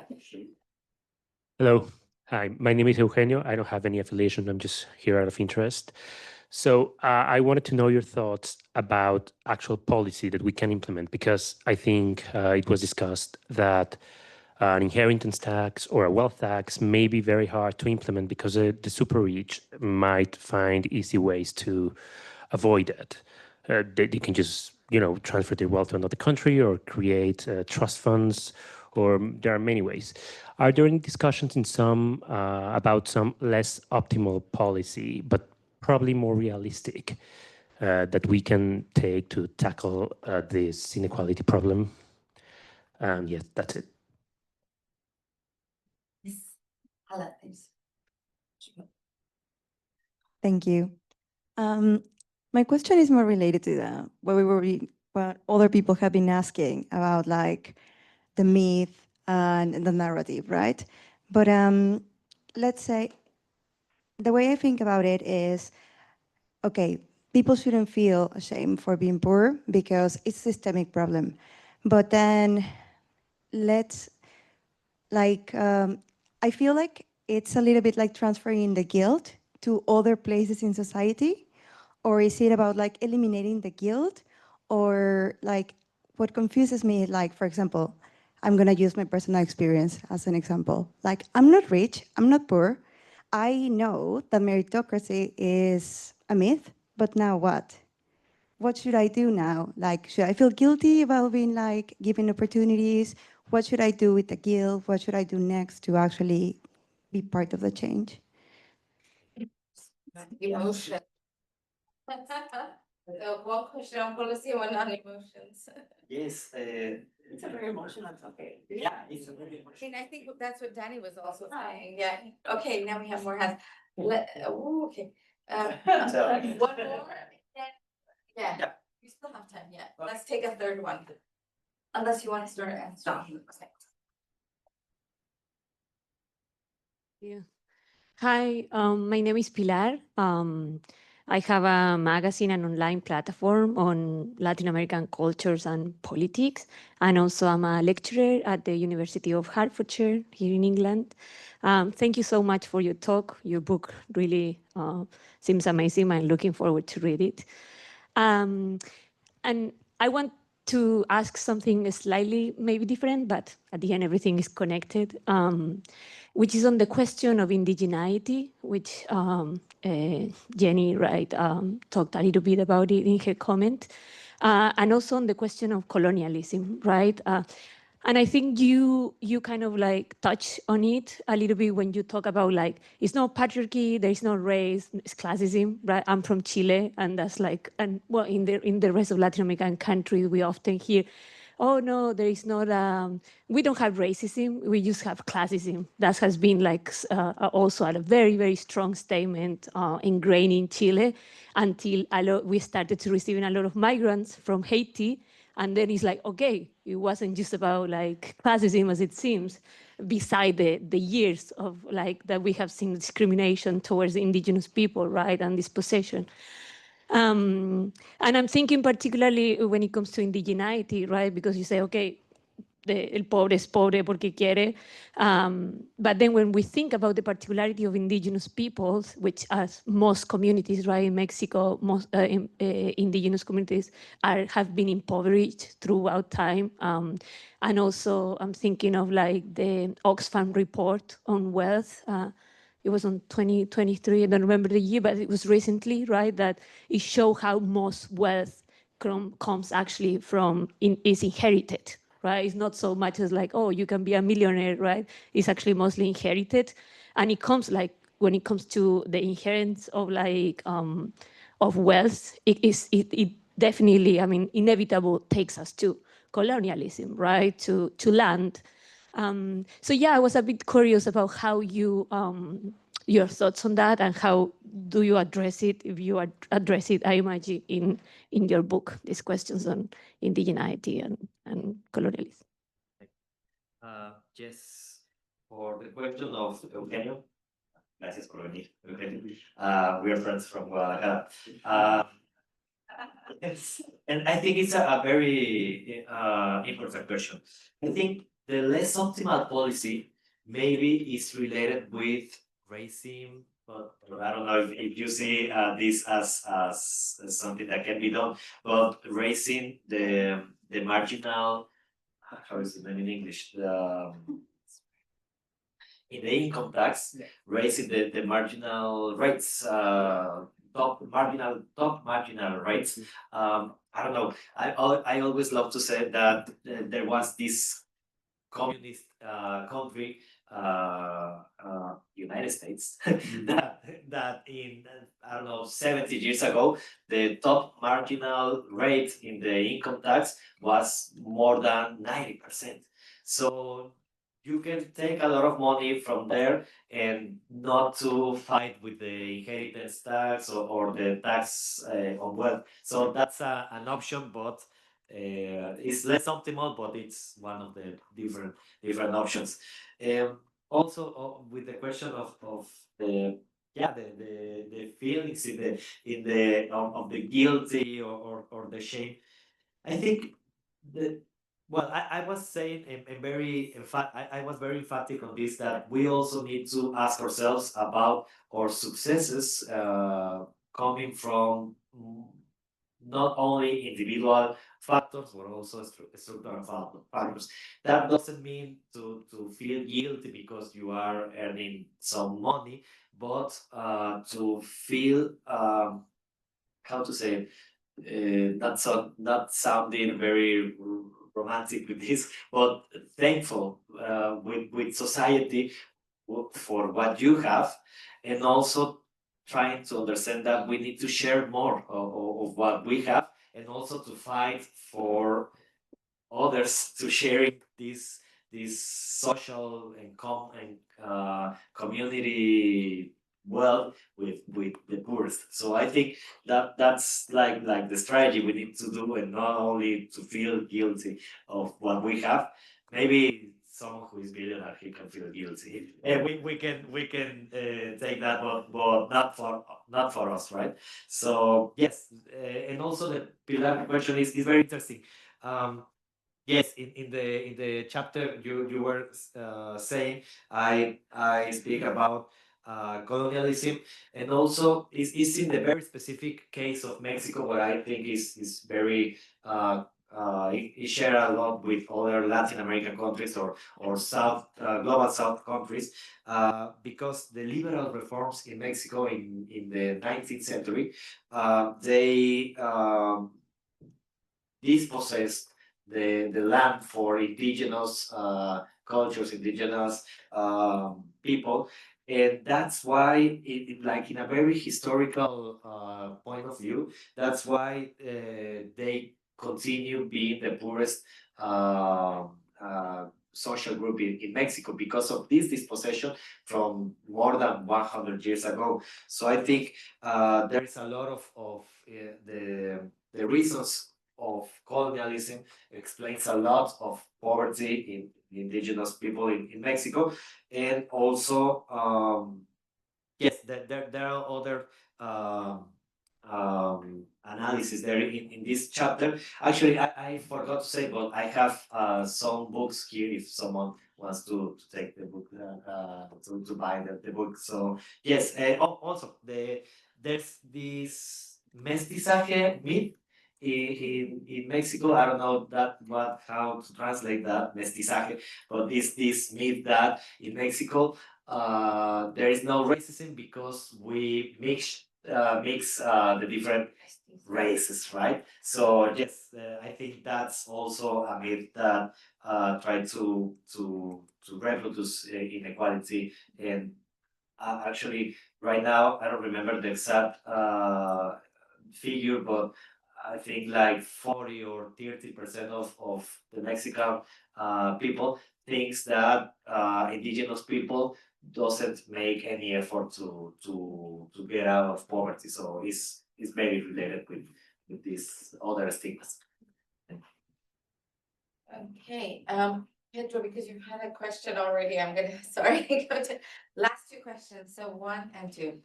Hello. Hi, my name is Eugenio. I don't have any affiliation. I'm just here out of interest. So I wanted to know your thoughts about actual policy that we can implement, because I think it was discussed that an inheritance tax or a wealth tax may be very hard to implement because the super rich might find easy ways to avoid it. They can just, you know, transfer their wealth to another country or create trust funds, or there are many ways. Are there any discussions in some about some less optimal policy, but probably more realistic, that we can take to tackle this inequality problem? Yes, that's it. Yes. Hala, please. Thank you. My question is more related to what other people have been asking about, like the myth and the narrative, right? But let's say the way I think about it is, okay, people shouldn't feel ashamed for being poor because it's a systemic problem. But then let's, like, I feel like it's a little bit like transferring the guilt to other places in society. Or is it about like eliminating the guilt? Or like, what confuses me, like, for example, I'm gonna use my personal experience as an example. Like, I'm not rich, I'm not poor. I know that meritocracy is a myth, but now what? What should I do now? Like, should I feel guilty about being like given opportunities? What should I do with the guilt? What should I do next to actually be part of the change? Emotion. One question on policy, one on emotions. Yes. It's a very emotional topic. Yeah, it's a very emotional. And I think that's what Danny was also saying. Yeah. Okay, now we have more hands. Okay. One more. Yeah. Yeah. You still have time. Yeah. Let's take a third one. Unless you want to start and stop. Yeah. Hi, my name is Pilar. I have a magazine and online platform on Latin American cultures and politics. And also I'm a lecturer at the University of Hertfordshire here in England. Thank you so much for your talk. Your book really seems amazing. I'm looking forward to read it. And I want to ask something slightly maybe different, but at the end, everything is connected, which is on the question of indigeneity, which Jenny, right, talked a little bit about it in her comment, and also on the question of colonialism, right? And I think you kind of like touch on it a little bit when you talk about like, it's not patriarchy, there is no race, it's classism, right? I'm from Chile, and that's like, and well, in the rest of Latin American countries, we often hear, oh no, there is not, we don't have racism, we just have classism. That has been like also a very, very strong statement ingrained in Chile until we started to receiving a lot of migrants from Haiti. And then it's like, okay, it wasn't just about like classism as it seems, beside the years of like that we have seen discrimination towards indigenous people, right, and dispossession. And I'm thinking particularly when it comes to indigeneity, right, because you say, okay, el pobre es pobre porque quiere. But then when we think about the particularity of indigenous peoples, which as most communities, right, in Mexico, most indigenous communities have been impoverished throughout time. And also I'm thinking of like the Oxfam report on wealth. It was on 2023, I don't remember the year, but it was recently, right, that it showed how most wealth comes actually from, is inherited, right? It's not so much as like, oh, you can be a millionaire, right? It's actually mostly inherited. And it comes like, when it comes to the inheritance of like, of wealth, it definitely, I mean, inevitable takes us to colonialism, right? To land. So yeah, I was a bit curious about how you, your thoughts on that, and how do you address it, if you address it, I imagine, in your book, these questions on indigeneity and colonialism. Yes, for the question of Eugenio. Gracias por venir, Eugenio. We are friends from Guadalajara. And I think it's a very important question. I think the less optimal policy maybe is related with racism, but I don't know if you see this as something that can be done, but raising the marginal, how is the name in English? In the income tax, raising the marginal rates, top marginal rates. I don't know. I always love to say that there was this communist country, United States, that in I don't know 70 years ago, the top marginal rate in the income tax was more than 90%. So you can take a lot of money from there and not to fight with the inheritance tax or the tax on wealth. So that's an option, but it's less optimal, but it's one of the different options. Also, with the question of the the feelings in the of the guilty or the shame, I think the well, I was saying and very I was very emphatic on this, that we also need to ask ourselves about our successes coming from not only individual factors but also structural factors. That doesn't mean to feel guilty because you are earning some money, but to feel how to say not sounding very romantic with this, but thankful with society for what you have, and also trying to understand that we need to share more of what we have, and also to fight for others to sharing this social and community wealth with the poorest. So I think that's like the strategy we need to do, and not only to feel guilty of what we have. Maybe someone who is billionaire, he can feel guilty. And we can take that, but not for us, right? So yes, and also the Pilar question is very interesting. Yes, in the chapter you were saying, I speak about colonialism, and also is in the very specific case of Mexico, where I think is very it share a lot with other Latin American countries or South global South countries, because the liberal reforms in Mexico in the 19th century, they dispossessed the land for indigenous cultures, indigenous people. And that's why, like in a very historical point of view, that's why they continue being the poorest social group in Mexico, because of this dispossession from more than 100 years ago. So I think there is a lot of the reasons of colonialism explains a lot of poverty in indigenous people in Mexico, and also yes, there are other analysis there in this chapter. Actually, I forgot to say, but I have some books here if someone wants to take the book, to buy the book. So yes, also there's this mestizaje myth in Mexico. I don't know how to translate that mestizaje, but this myth that in Mexico there is no racism because we mix the different races, right? So yes, I think that's also a myth that try to reproduce inequality. And actually, right now I don't remember the exact figure, but I think like 40 or 30% of the Mexican people thinks that indigenous people doesn't make any effort to get out of poverty. So it's very related with these other stigmas. Okay, Pedro, because you've had a question already, I'm gonna, sorry, go to last two questions, so 1 and 2.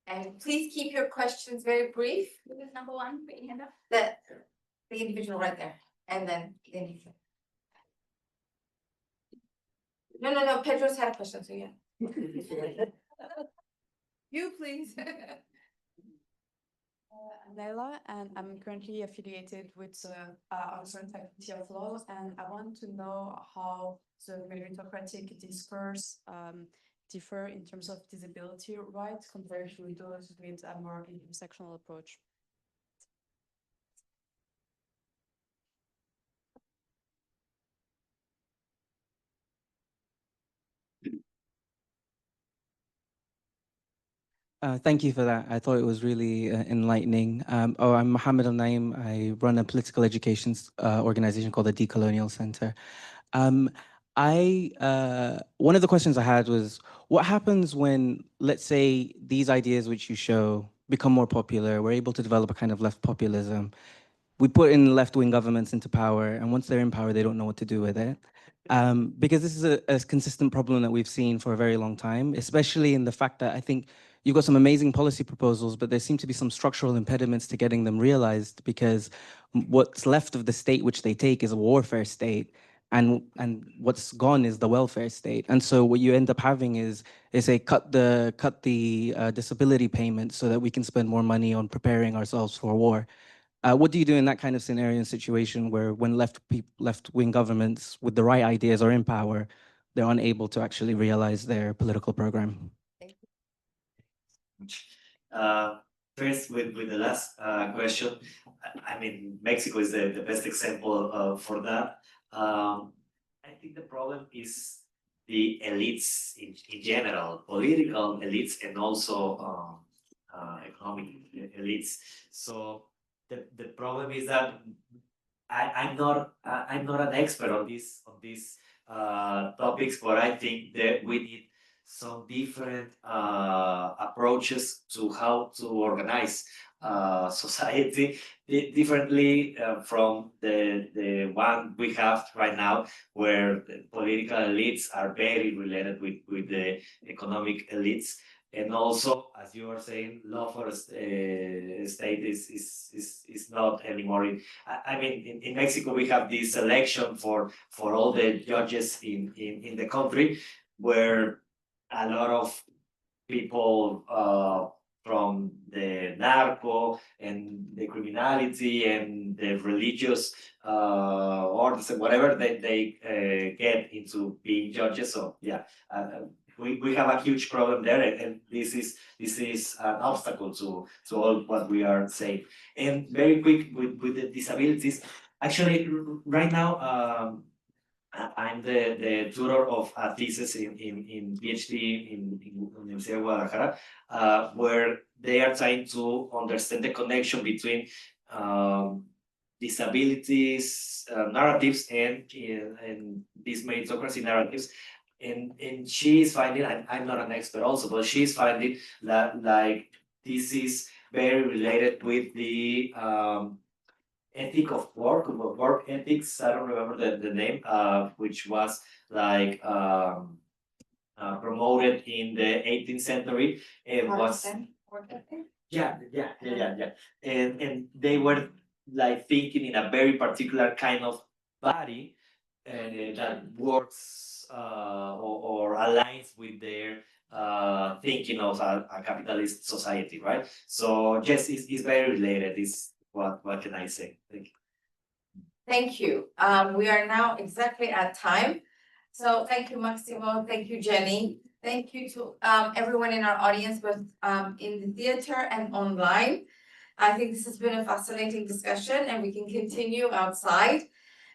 And please keep your questions very brief. Who is number 1? Put your hand up. The individual right there, and then the individual. No, Pedro's had a question, so yeah. You, please. I'm Leila, and I'm currently affiliated with Oxford Faculty of Law, and I want to know how the meritocratic discourse differ in terms of disability rights compared to those with a more intersectional approach. Thank you for that. I thought it was really enlightening. I'm Mohammed Al-Naim. I run a political education organization called the Decolonial Center. One of the questions I had was, what happens when, let's say, these ideas which you show become more popular, we're able to develop a kind of left populism, we put in left-wing governments into power, and once they're in power, they don't know what to do with it. Because this is a consistent problem that we've seen for a very long time, especially in the fact that I think you've got some amazing policy proposals, but there seem to be some structural impediments to getting them realized, because what's left of the state which they take is a warfare state, and what's gone is the welfare state. And so what you end up having is a cut the disability payment so that we can spend more money on preparing ourselves for war. What do you do in that kind of scenario and situation where when left-wing governments with the right ideas are in power, they're unable to actually realize their political program? First, with the last question, I mean, Mexico is the best example for that. I think the problem is the elites in general, political elites, and also economic elites. So the problem is that I'm not an expert on these topics, but I think that we need some different approaches to how to organize society differently from the one we have right now, where the political elites are very related with the economic elites. And also, as you are saying, law for state is not anymore. I mean, in Mexico, we have this election for all the judges in the country, where a lot of people from the narco and the criminality and the religious orders and whatever, they get into being judges. So yeah, we have a huge problem there, and this is an obstacle to all what we are saying. And very quick with the disabilities. Actually, right now, I'm the tutor of a thesis in PhD in University of Guadalajara, where they are trying to understand the connection between disabilities narratives and these meritocracy narratives. And she is finding, I'm not an expert also, but she's finding that like this is very related with the ethic of work ethics. I don't remember the name, which was like promoted in the 18th century. It was yeah. And they were like thinking in a very particular kind of body that works or aligns with their thinking of a capitalist society, right? So yes, it's very related. What can I say? Thank you. Thank you. We are now exactly at time. So thank you, Maximo. Thank you, Jenny. Thank you to everyone in our audience, both in the theater and online. I think this has been a fascinating discussion, and we can continue outside.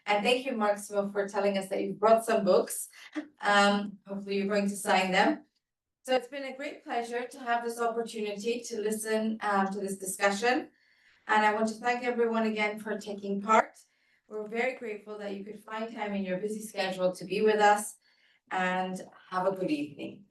And thank you, Maximo, for telling us that you've brought some books. Hopefully you're going to sign them. So it's been a great pleasure to have this opportunity to listen to this discussion. And I want to thank everyone again for taking part. We're very grateful that you could find time in your busy schedule to be with us, and have a good evening.